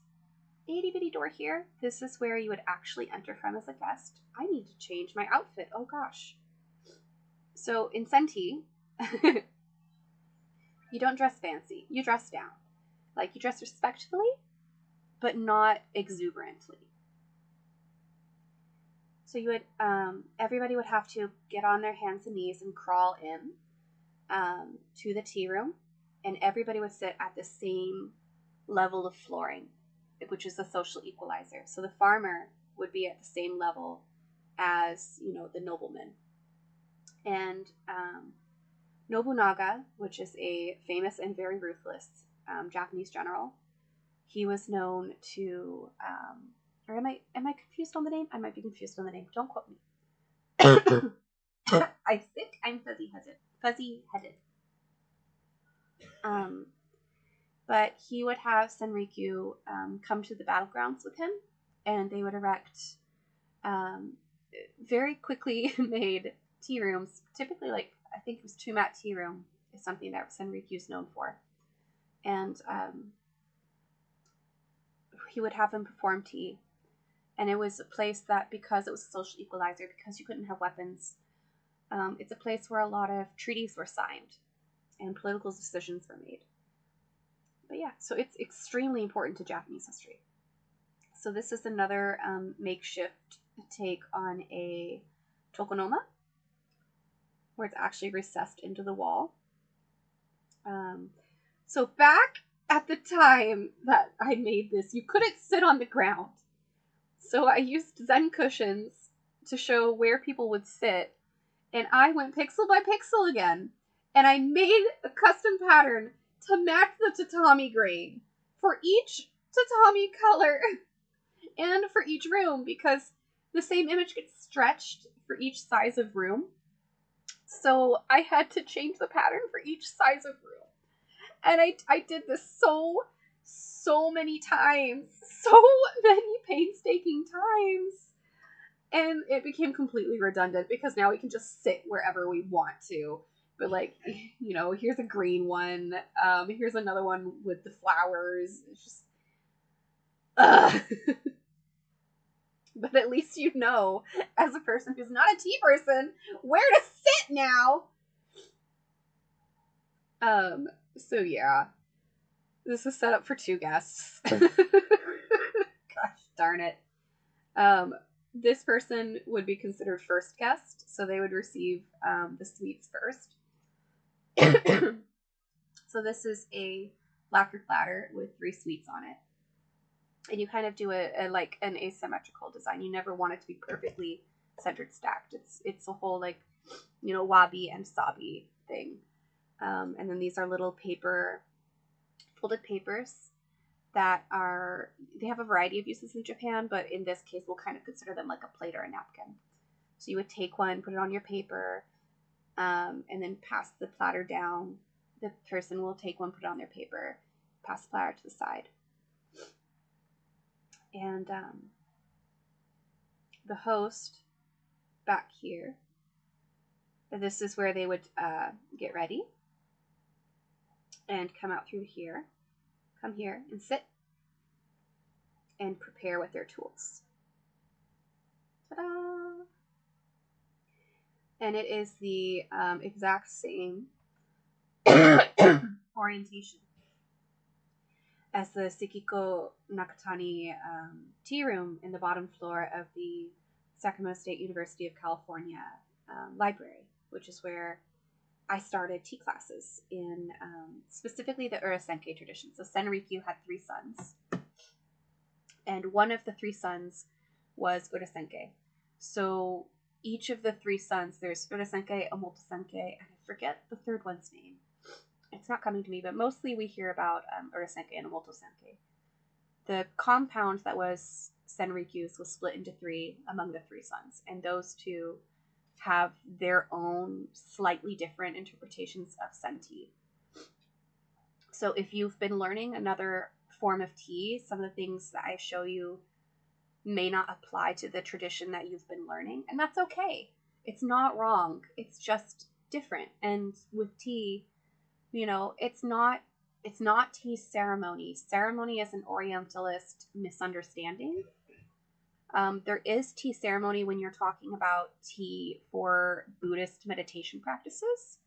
itty bitty door here, this is where you would actually enter from as a guest. I need to change my outfit. Oh gosh. So in Senti, you don't dress fancy. You dress down. Like you dress respectfully, but not exuberantly. So you would, everybody would have to get on their hands and knees and crawl in to the tea room, and everybody would sit at the same level of flooring, which is the social equalizer. So the farmer would be at the same level as, you know, the nobleman. And Nobunaga, which is a famous and very ruthless Japanese general, he was known to, or am I confused on the name? I might be confused on the name. Don't quote me. I'm sick. I'm fuzzy-headed. But he would have Senrikyu come to the battlegrounds with him, and they would erect very quickly made tea rooms, typically like, I think it was 2-mat tea room is something that Senrikyu is known for. And he would have them perform tea. And it was a place that, because it was a social equalizer, because you couldn't have weapons, it's a place where a lot of treaties were signed and political decisions were made. But yeah, so it's extremely important to Japanese history. So this is another makeshift take on a tokonoma, where it's actually recessed into the wall. So back at the time that I made this, you couldn't sit on the ground. So I used Zen cushions to show where people would sit, and I went pixel by pixel again, and I made a custom pattern to match the tatami grain for each tatami color and for each room, because the same image gets stretched for each size of room. So I had to change the pattern for each size of room. And I did this so many times. So many painstaking times. And it became completely redundant, because now we can just sit wherever we want to. But, like, you know, here's a green one. Here's another one with the flowers. It's just... But at least you know, as a person who's not a tea person, where to sit now. So yeah. This is set up for 2 guests. Gosh darn it. This person would be considered first guest, so they would receive the sweets first. So this is a lacquer platter with 3 sweets on it. And you kind of do a like an asymmetrical design. You never want it to be perfectly centered stacked. It's a whole, like, you know, wabi and sabi thing. And then these are little folded papers that they have a variety of uses in Japan, but in this case, we'll kind of consider them like a plate or a napkin. So you would take one, put it on your paper, and then pass the platter down. The person will take one, put it on their paper, pass the platter to the side. And the host back here, this is where they would get ready and come out through here, come here and sit and prepare with their tools. Ta-da! And it is the exact same orientation as the Sekiko Nakatani tea room in the bottom floor of the Sacramento State University of California library, which is where I started tea classes in specifically the Urasenke tradition. So Senrikyu had 3 sons, and one of the 3 sons was Urasenke. So each of the 3 sons, there's Urasenke, Omotosenke, and I forget the third one's name. It's not coming to me, but mostly we hear about Urasenke and Omotosenke. The compound that was Senrikyu's was split into 3 among the 3 sons, and those 2 have their own slightly different interpretations of Sen tea. So if you've been learning another form of tea, some of the things that I show you may not apply to the tradition that you've been learning, and that's okay. It's not wrong. It's just different. And with tea, you know, it's not tea ceremony. Ceremony is an Orientalist misunderstanding. There is tea ceremony when you're talking about tea for Buddhist meditation practices.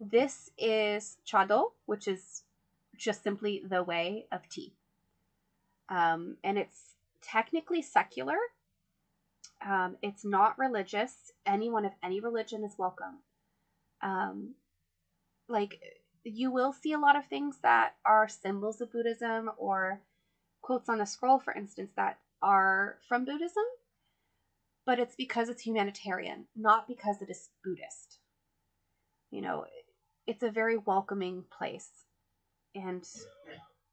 This is chado, which is just simply the way of tea. And it's technically secular. It's not religious. Anyone of any religion is welcome. Like, you will see a lot of things that are symbols of Buddhism, or quotes on the scroll, for instance, that are from Buddhism, but it's because it's humanitarian, not because it is Buddhist. You know, it's a very welcoming place, and,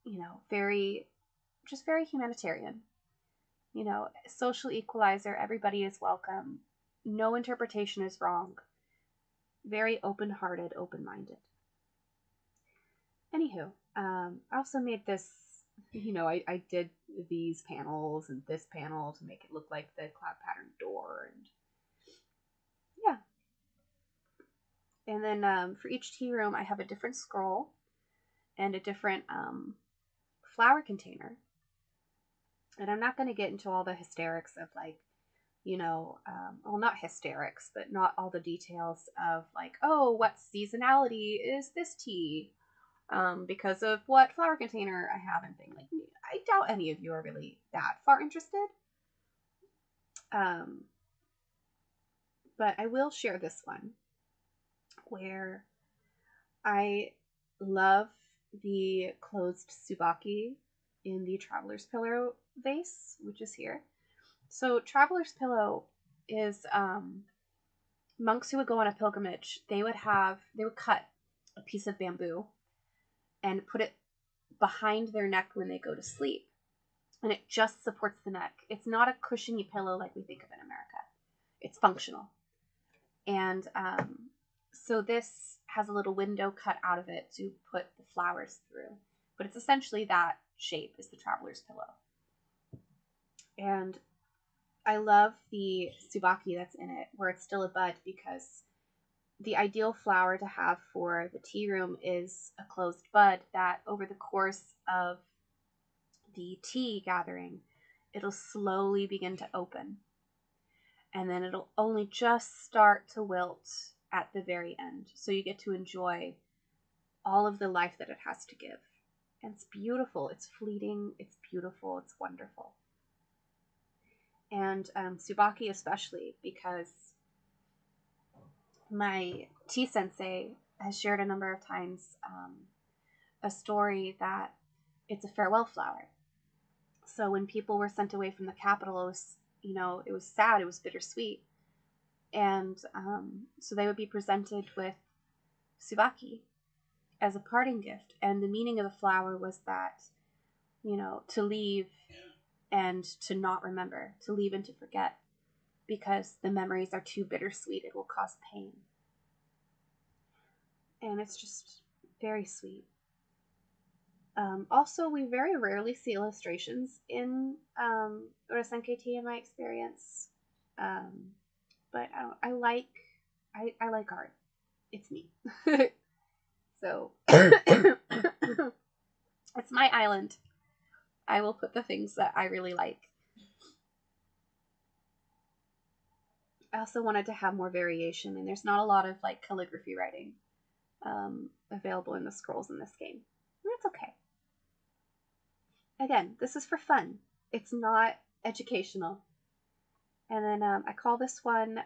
you know, very humanitarian. You know, social equalizer, everybody is welcome. No interpretation is wrong. Very open-hearted, open-minded. Anywho, I also made this, you know, I did these panels and this panel to make it look like the cloud pattern door, and yeah. And And then for each tea room, I have a different scroll and a different flower container. And I'm not going to get into all the hysterics of like, you know, well, not hysterics, but not all the details of like, oh, what seasonality is this tea? Because of what flower container I have and thing. Like, I doubt any of you are really that far interested. But I will share this one where I love the closed Tsubaki in the Traveler's Pillow vase, which is here. So Traveler's Pillow is monks who would go on a pilgrimage. They would cut a piece of bamboo and put it behind their neck when they go to sleep. And it just supports the neck. It's not a cushiony pillow like we think of in America. It's functional. And so this has a little window cut out of it to put the flowers through. But it's essentially that shape is the Traveler's Pillow. And I love the Tsubaki that's in it, where it's still a bud, because the ideal flower to have for the tea room is a closed bud that over the course of the tea gathering, it'll slowly begin to open. And then it'll only just start to wilt at the very end. So you get to enjoy all of the life that it has to give. And it's beautiful. It's fleeting. It's beautiful. It's wonderful. And Tsubaki especially, because my tea sensei has shared a number of times a story that it's a farewell flower. So when people were sent away from the capital, it was, you know, it was sad, it was bittersweet. And so they would be presented with Tsubaki as a parting gift. And the meaning of the flower was that, you know, to leave and to not remember, to leave and to forget, because the memories are too bittersweet, it will cause pain. And it's just very sweet. Also, we very rarely see illustrations in Urasenke tea in my experience. But I like art. It's me. So it's my island. I will put the things that I really like. I also wanted to have more variation, and there's not a lot of like calligraphy writing available in the scrolls in this game. And that's okay. Again, this is for fun. It's not educational. And then I call this one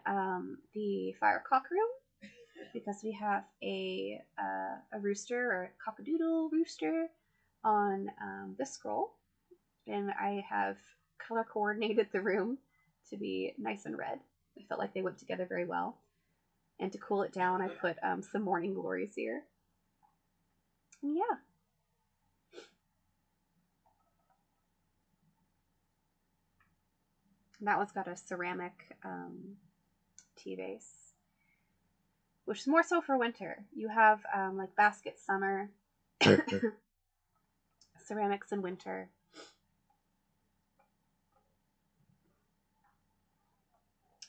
the Firecock Room, because we have a rooster, or a cockadoodle rooster, on this scroll. And I have color coordinated the room to be nice and red. I felt like they went together very well. And to cool it down, I put some morning glories here. And yeah. And that one's got a ceramic tea vase, which is more so for winter. You have like basket summer, ceramics in winter.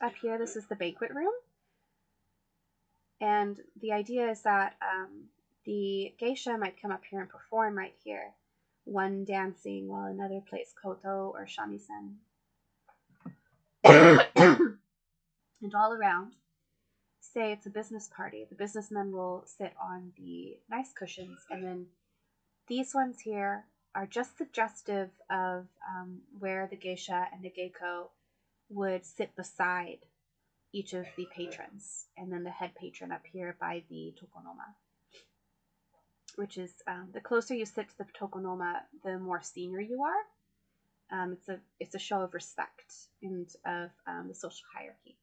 Up here, this is the banquet room. And the idea is that the geisha might come up here and perform right here. One dancing while another plays koto or shamisen. And all around, say it's a business party, the businessmen will sit on the nice cushions, and then these ones here are just suggestive of where the geisha and the geiko would sit beside each of the patrons, and then the head patron up here by the tokonoma, which is the closer you sit to the tokonoma, the more senior you are. It's a show of respect and of the social hierarchy.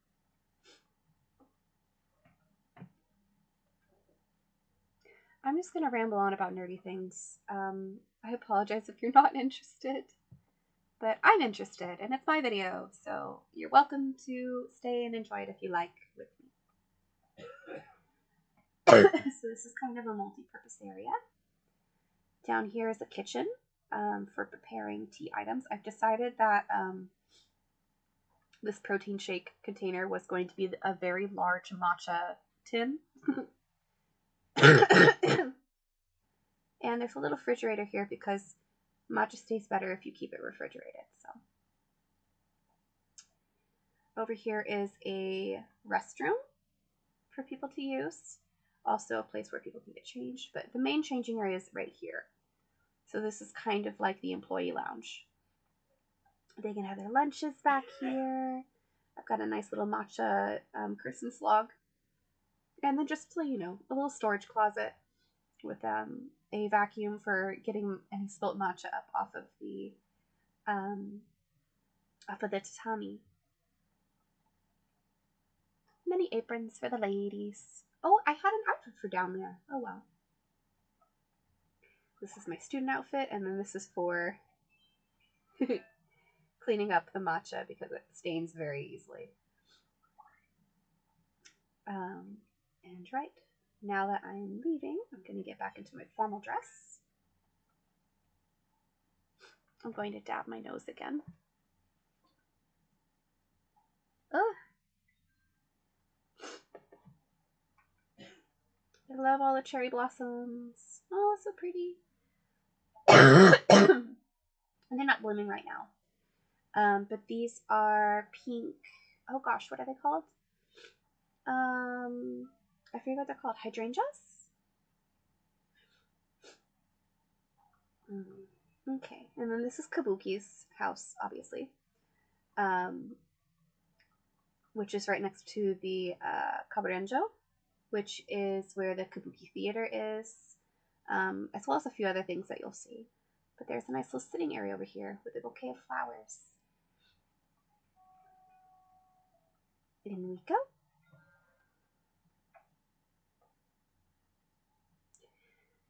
I'm just going to ramble on about nerdy things. I apologize if you're not interested, but I'm interested, and it's my video, so you're welcome to stay and enjoy it if you like with me. So this is kind of a multi-purpose area. Down here is a kitchen for preparing tea items. I've decided that this protein shake container was going to be a very large matcha tin. And there's a little refrigerator here because matcha tastes better if you keep it refrigerated. So over here is a restroom for people to use. Also a place where people can get changed, but the main changing area is right here. So this is kind of like the employee lounge. They can have their lunches back here. I've got a nice little matcha Christmas log. And then just, you know, a little storage closet with a vacuum for getting any spilt matcha up off of the tatami. Many aprons for the ladies. Oh, I had an outfit for down there. Oh, wow. This is my student outfit, and then this is for cleaning up the matcha because it stains very easily. And right, now that I'm leaving, I'm going to get back into my formal dress. I'm going to dab my nose again. Ugh. I love all the cherry blossoms. Oh, so pretty. And they're not blooming right now. But these are pink. Oh gosh, what are they called? I forget what they're called. Hydrangeas? Okay, and then this is Kabuki's house, obviously. Which is right next to the Kaburenjo, which is where the Kabuki Theater is, as well as a few other things that you'll see. But there's a nice little sitting area over here with a bouquet of flowers. In we go.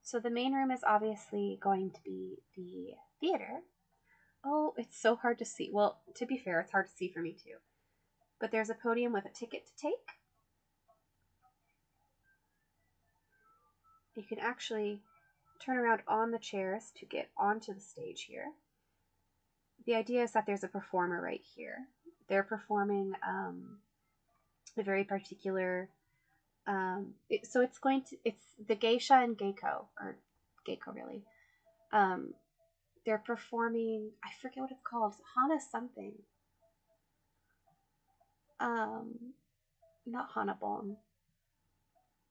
So the main room is obviously going to be the theater. Oh, it's so hard to see. Well, to be fair, it's hard to see for me too. But there's a podium with a ticket to take. You can actually turn around on the chairs to get onto the stage here. The idea is that there's a performer right here. They're performing a very particular so it's the Giesha and Geiko, or Geiko really. They're performing, I forget what it's called, Hana something. Not Hanabon.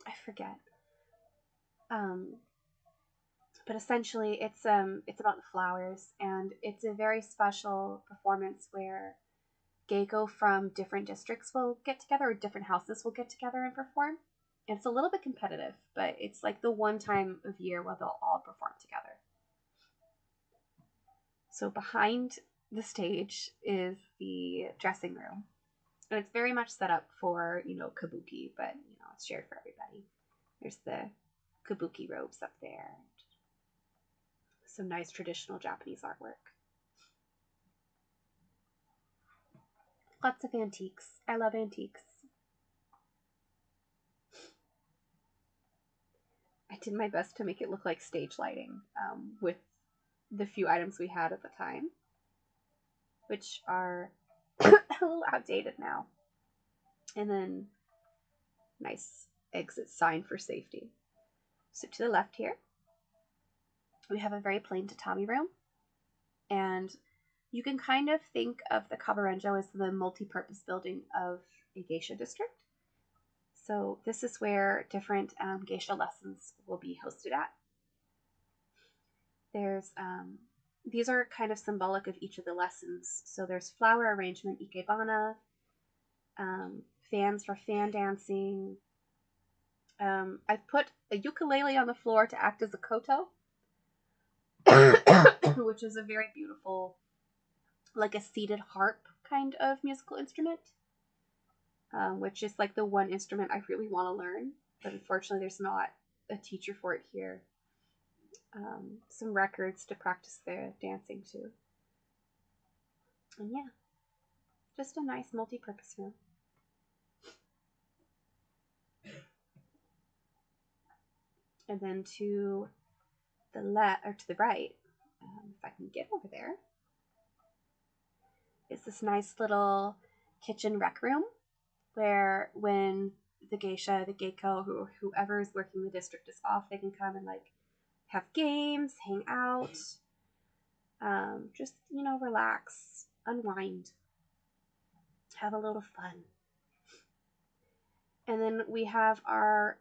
I forget. But essentially it's about the flowers, and it's a very special performance where Geiko from different districts will get together, or different houses will get together and perform. And it's a little bit competitive, but it's like the one time of year where they'll all perform together. So behind the stage is the dressing room. And it's very much set up for, you know, kabuki, but, you know, it's shared for everybody. There's the kabuki robes up there. Some nice traditional Japanese artwork. Lots of antiques. I love antiques. I did my best to make it look like stage lighting with the few items we had at the time, which are a little outdated now. And then nice exit sign for safety. So to the left here, we have a very plain tatami room, and you can kind of think of the Kaburenjo as the multi-purpose building of a geisha district. So this is where different geisha lessons will be hosted at. There's these are kind of symbolic of each of the lessons. So there's flower arrangement, ikebana, fans for fan dancing. I've put a ukulele on the floor to act as a koto, which is a very beautiful, like a seated harp kind of musical instrument, which is like the one instrument I really want to learn, but unfortunately there's not a teacher for it here. Some records to practice the dancing to. And yeah, just a nice multi-purpose room. And then to the left, or to the right, if I can get over there, is this nice little kitchen rec room where when the geisha, the geiko, whoever is working the district is off, they can come and like have games, hang out, just, you know, relax, unwind, have a little fun. And then we have our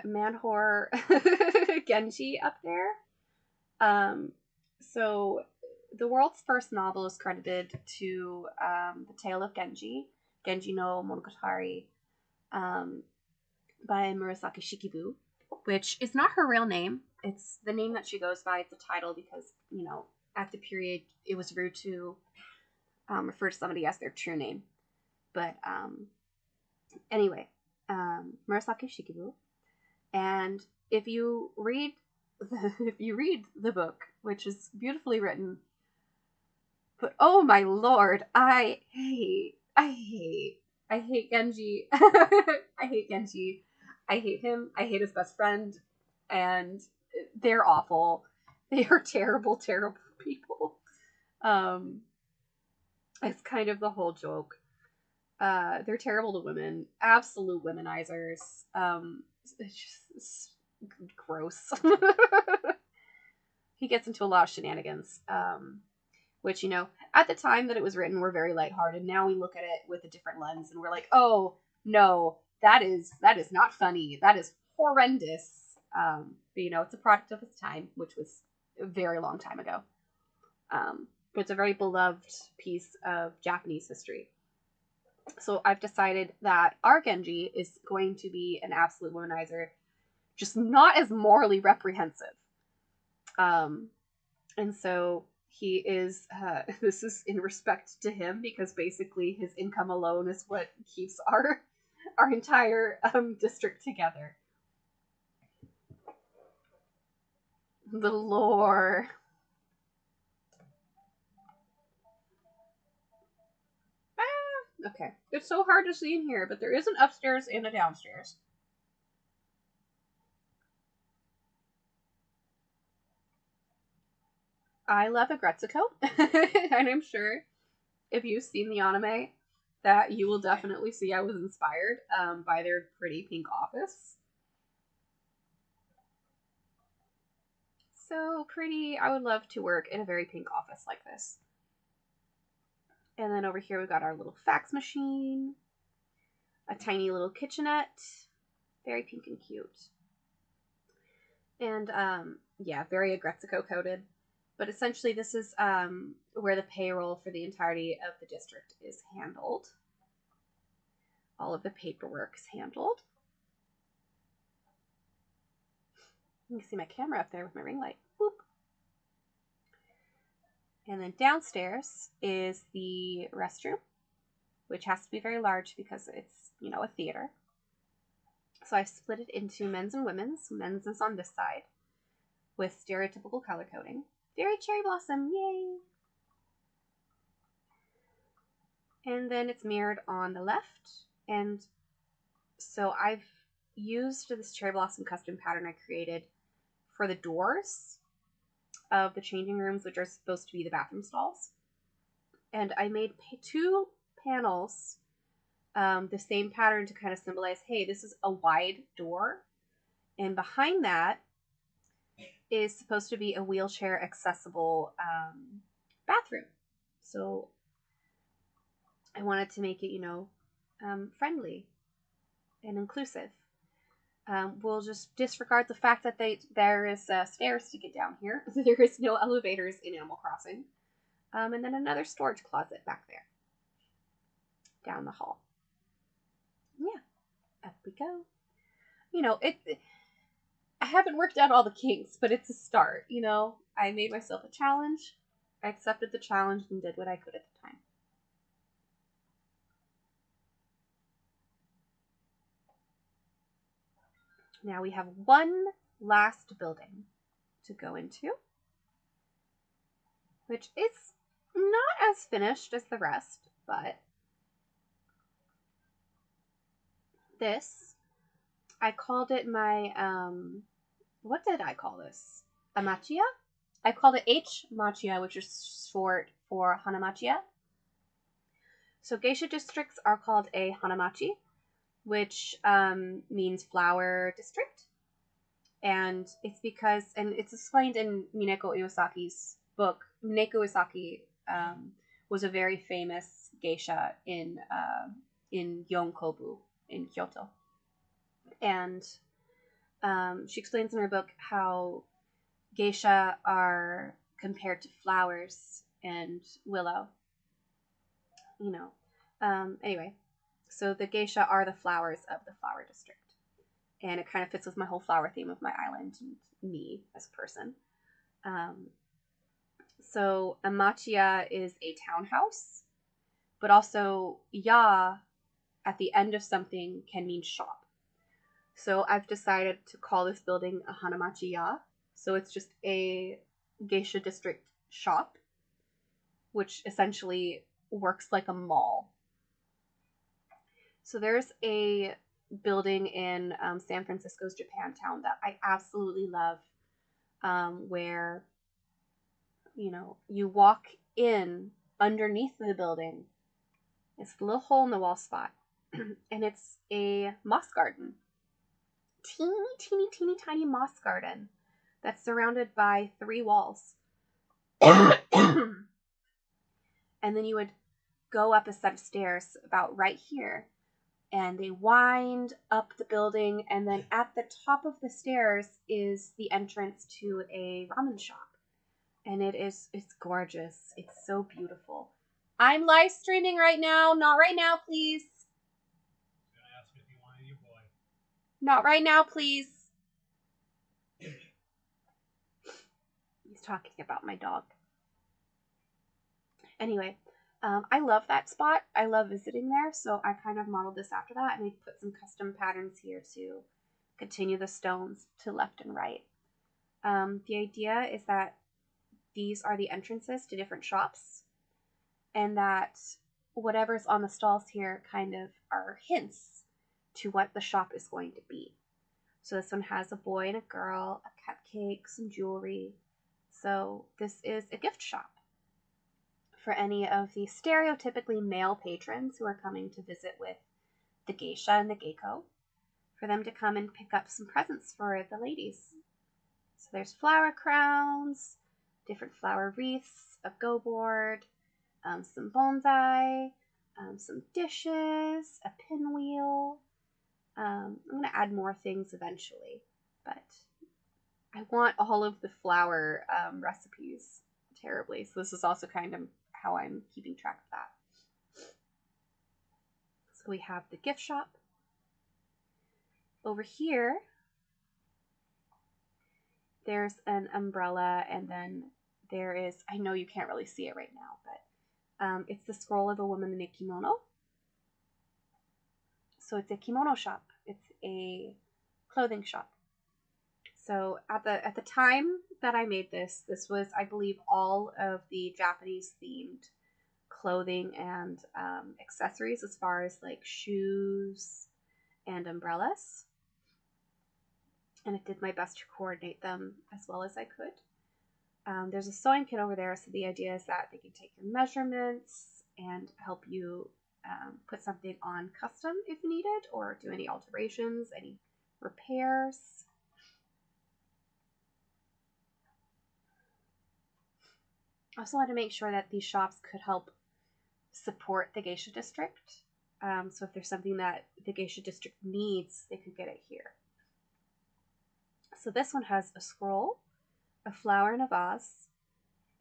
man whore Genji up there. So the world's first novel is credited to The Tale of Genji, Genji no Monogatari, by Murasaki Shikibu, which is not her real name. It's the name that she goes by. It's a title because, you know, at the period it was rude to refer to somebody as their true name. But anyway, Murasaki Shikibu. And if you read the book, which is beautifully written, but oh my lord, I hate Genji. I hate Genji. I hate him. I hate his best friend. And they're awful. They are terrible, terrible people. It's kind of the whole joke. They're terrible to women. Absolute womenizers. It's gross. He gets into a lot of shenanigans. Which, you know, at the time that it was written, were very lighthearted. Now we look at it with a different lens and we're like, oh, no, that is not funny. That is horrendous. But, you know, it's a product of its time, which was a very long time ago. But it's a very beloved piece of Japanese history. So I've decided that our Genji is going to be an absolute womanizer, just not as morally reprehensive. And so he is, this is in respect to him, because basically his income alone is what keeps our entire district together. The lore. Okay. It's so hard to see in here, but there is an upstairs and a downstairs. I love Agretsuko, and I'm sure if you've seen the anime that you will definitely see I was inspired by their pretty pink office. So pretty. I would love to work in a very pink office like this. And then over here we got our little fax machine, a tiny little kitchenette, very pink and cute. And yeah, very Agretsuko coded. But essentially this is where the payroll for the entirety of the district is handled. All of the paperwork is handled. You can see my camera up there with my ring light. Boop. And then downstairs is the restroom, which has to be very large because it's, you know, a theater. So I've split it into men's and women's. Men's is on this side with stereotypical color coding. Very cherry blossom, yay! And then it's mirrored on the left. And so I've used this cherry blossom custom pattern I created for the doors of the changing rooms, which are supposed to be the bathroom stalls. And I made 2 panels, the same pattern to kind of symbolize, hey, this is a wide door. And behind that is supposed to be a wheelchair accessible bathroom. So I wanted to make it, you know, friendly and inclusive. We'll just disregard the fact that there is stairs to get down here. There is no elevators in Animal Crossing. And then another storage closet back there. Down the hall. Yeah. Up we go. You know, I haven't worked out all the kinks, but it's a start, you know? I made myself a challenge. I accepted the challenge and did what I could at the time. Now we have one last building to go into, which is not as finished as the rest, but this, I called it my, what did I call this? Amachia? I called it H-Machia, which is short for Hanamachia. So geisha districts are called a Hanamachi. which means flower district. And it's because, and it's explained in Mineko Iwasaki's book. Mineko Iwasaki was a very famous geisha in Yonkobu in Kyoto. And she explains in her book how geisha are compared to flowers and willow. You know. Anyway, so the geisha are the flowers of the flower district. And it kind of fits with my whole flower theme of my island and me as a person. So Amachiya is a townhouse, but also ya at the end of something can mean shop. So I've decided to call this building a Hanamachi ya. So it's just a geisha district shop, which essentially works like a mall. So there's a building in San Francisco's Japantown that I absolutely love, where, you know, you walk in underneath the building. It's a little hole in the wall spot, and it's a moss garden. Teeny, teeny, teeny, tiny moss garden that's surrounded by 3 walls. And then you would go up a set of stairs about right here, and they wind up the building, and then at the top of the stairs is the entrance to a ramen shop. And it's gorgeous. It's so beautiful. I'm live streaming right now. Not right now, please. I was going to ask if you wanted your boy. Not right now, please. He's talking about my dog. Anyway, I love that spot. I love visiting there, so I kind of modeled this after that, and I put some custom patterns here to continue the stones to left and right. The idea is that these are the entrances to different shops, and that whatever's on the stalls here kind of are hints to what the shop is going to be. So this one has a boy and a girl, a cupcake, some jewelry. So this is a gift shop for any of the stereotypically male patrons who are coming to visit with the geisha and the geiko, for them to come and pick up some presents for the ladies. So there's flower crowns, different flower wreaths, a go board, some bonsai, some dishes, a pinwheel. I'm going to add more things eventually, but I want all of the flower recipes terribly. So this is also kind of how I'm keeping track of that. So we have the gift shop. Over here, there's an umbrella, and then there is, I know you can't really see it right now, but it's the scroll of a woman in a kimono. So it's a kimono shop. It's a clothing shop. So at the time that I made this was, I believe, all of the Japanese themed clothing and accessories, as far as like shoes and umbrellas. And I did my best to coordinate them as well as I could. There's a sewing kit over there, so the idea is that they can take your measurements and help you put something on custom if needed, or do any alterations, any repairs. I also wanted to make sure that these shops could help support the geisha district. So if there's something that the geisha district needs, they could get it here. So this one has a scroll, a flower in a vase,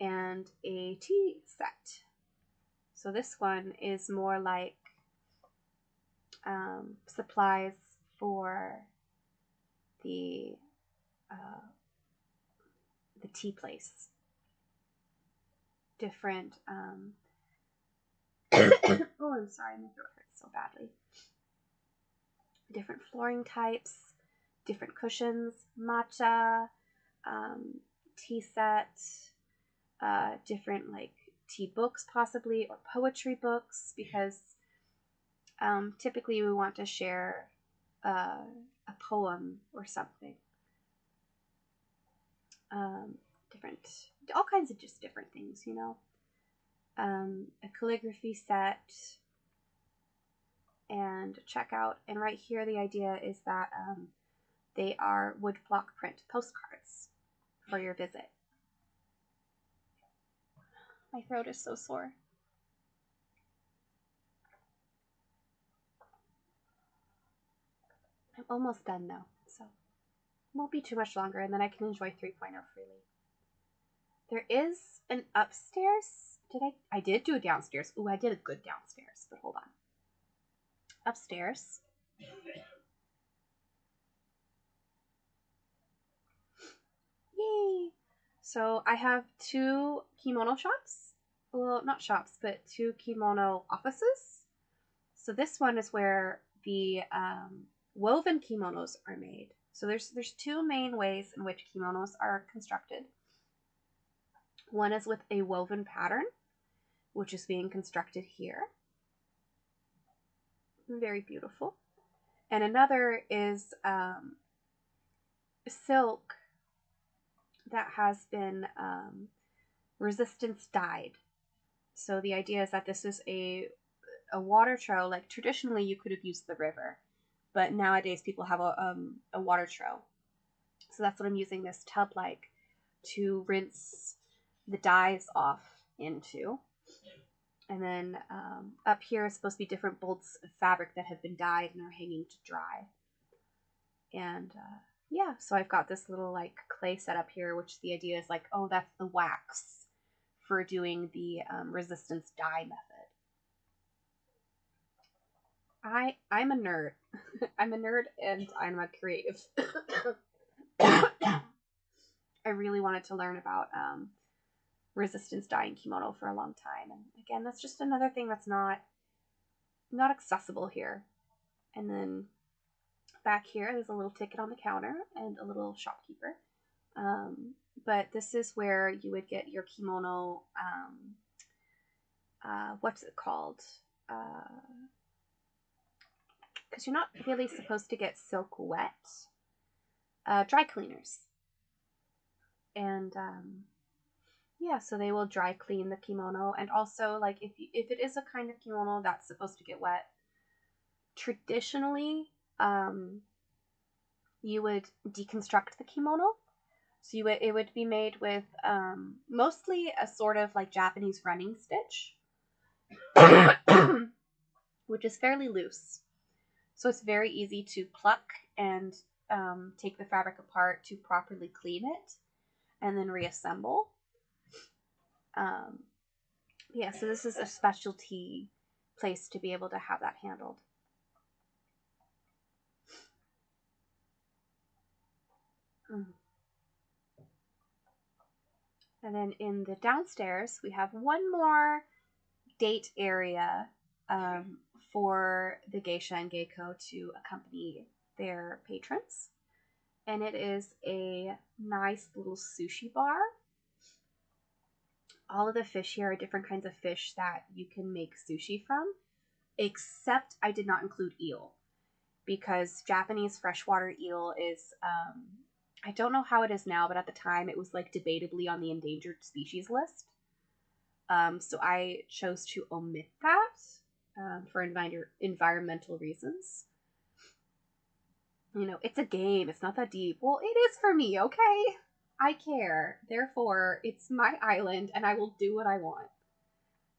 and a tea set. So this one is more like supplies for the tea place. Different oh, I'm sorry, my throat hurts so badly. Different flooring types, different cushions, matcha, tea set, different like tea books possibly, or poetry books, because typically we want to share a poem or something. Different, all kinds of just different things, you know. A calligraphy set, and check out. And right here, the idea is that they are wood block print postcards for your visit. My throat is so sore. I'm almost done though, so it won't be too much longer, and then I can enjoy 3.0 freely. There is an upstairs. I did do a downstairs. Ooh, I did a good downstairs, but hold on. Upstairs. Yay! So I have 2 kimono shops. Well, not shops, but 2 kimono offices. So this one is where the woven kimonos are made. So there's 2 main ways in which kimonos are constructed. One is with a woven pattern, which is being constructed here. Very beautiful. And another is silk that has been resistance dyed. So the idea is that this is a water trough. Like traditionally you could have used the river, but nowadays people have a water trough. So that's what I'm using this tub like to rinse the dyes off into. And then up here is supposed to be different bolts of fabric that have been dyed and are hanging to dry. And yeah, so I've got this little like clay set up here, which the idea is like, oh, that's the wax for doing the resistance dye method. I'm a nerd. I'm a nerd and I'm a creative. I really wanted to learn about resistance dyeing kimono for a long time, and again, that's just another thing that's not accessible here. And then back here, there's a little ticket on the counter and a little shopkeeper. But this is where you would get your kimono. What's it called? Because you're not really supposed to get silk wet. Dry cleaners. And yeah, so they will dry clean the kimono. And also, like, if it is a kind of kimono that's supposed to get wet, traditionally, you would deconstruct the kimono. So it would be made with mostly a sort of like Japanese running stitch, which is fairly loose. So it's very easy to pluck and take the fabric apart to properly clean it and then reassemble. Yeah, so this is a specialty place to be able to have that handled. And then in the downstairs, we have one more date area for the geisha and geiko to accompany their patrons. And it is a nice little sushi bar. All of the fish here are different kinds of fish that you can make sushi from, except I did not include eel, because Japanese freshwater eel is, I don't know how it is now, but at the time it was like debatably on the endangered species list. So I chose to omit that for environmental reasons. You know, it's a game. It's not that deep. Well, it is for me, okay? I care. Therefore, it's my island, and I will do what I want.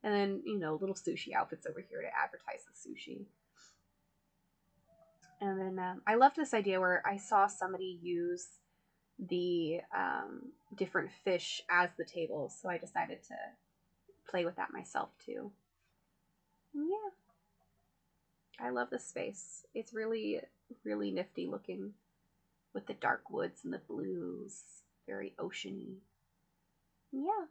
And then, you know, little sushi outfits over here to advertise the sushi. And then I loved this idea where I saw somebody use the different fish as the tables, so I decided to play with that myself too. Yeah, I love this space. It's really, really nifty looking with the dark woods and the blues, very oceany. Yeah.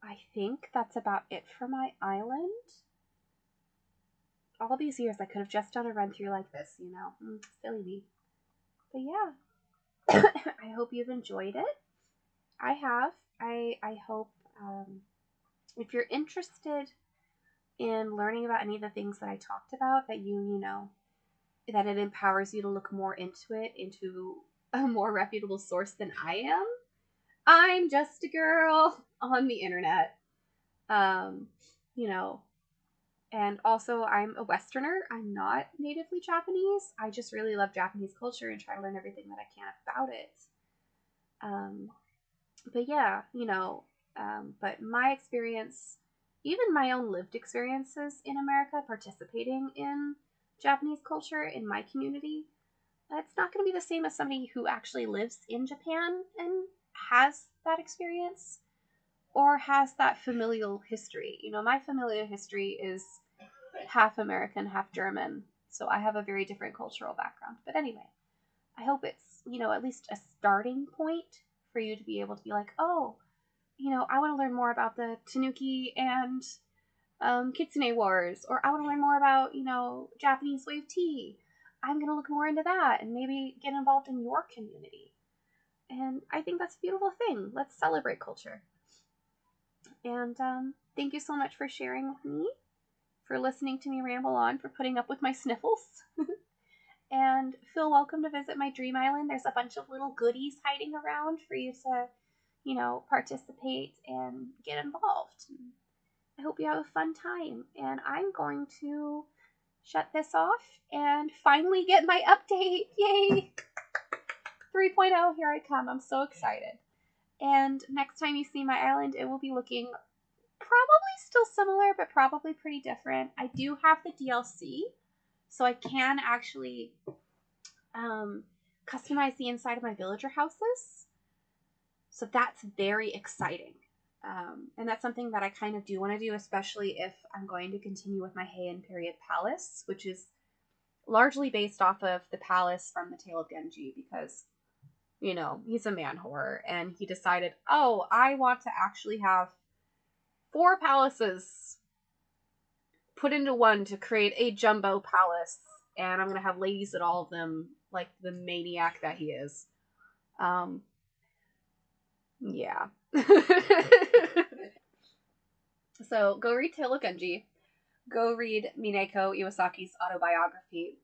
I think that's about it for my island. All these years I could have just done a run through like this, you know. Silly me. But yeah. I hope you've enjoyed it. I have. I hope if you're interested in learning about any of the things that I talked about, that you know, that it empowers you to look more into it, into a more reputable source than I am. I'm just a girl on the internet. You know, and also I'm a Westerner. I'm not natively Japanese. I just really love Japanese culture and try to learn everything that I can about it. But yeah, but my experience, even my own lived experiences in America participating in Japanese culture in my community, it's not going to be the same as somebody who actually lives in Japan and has that experience or has that familial history. My familial history is half American, half German, so I have a very different cultural background. But anyway, I hope it's, at least a starting point for you to be able to be like, oh, I want to learn more about the Tanuki and Kitsune Wars, or I want to learn more about, Japanese wave tea. I'm going to look more into that and maybe get involved in your community. And I think that's a beautiful thing. Let's celebrate culture. And thank you so much for sharing with me, for listening to me ramble on, for putting up with my sniffles. And feel welcome to visit my dream island. There's a bunch of little goodies hiding around for you to, participate and get involved. I hope you have a fun time. And I'm going to shut this off and finally get my update. Yay! 3.0, here I come. I'm so excited. And next time you see my island, it will be looking probably still similar, but probably pretty different. I do have the DLC, so I can actually customize the inside of my villager houses. So that's very exciting. And that's something that I kind of do want to do, especially if I'm going to continue with my Heian period palace, which is largely based off of the palace from the Tale of Genji, because, he's a man whore, and he decided, oh, I want to actually have 4 palaces put into one to create a jumbo palace, and I'm going to have ladies at all of them, like the maniac that he is. Yeah. So go read Tale of Genji. Go read Mineko Iwasaki's autobiography.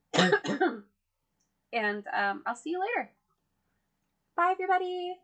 And I'll see you later. Bye, everybody.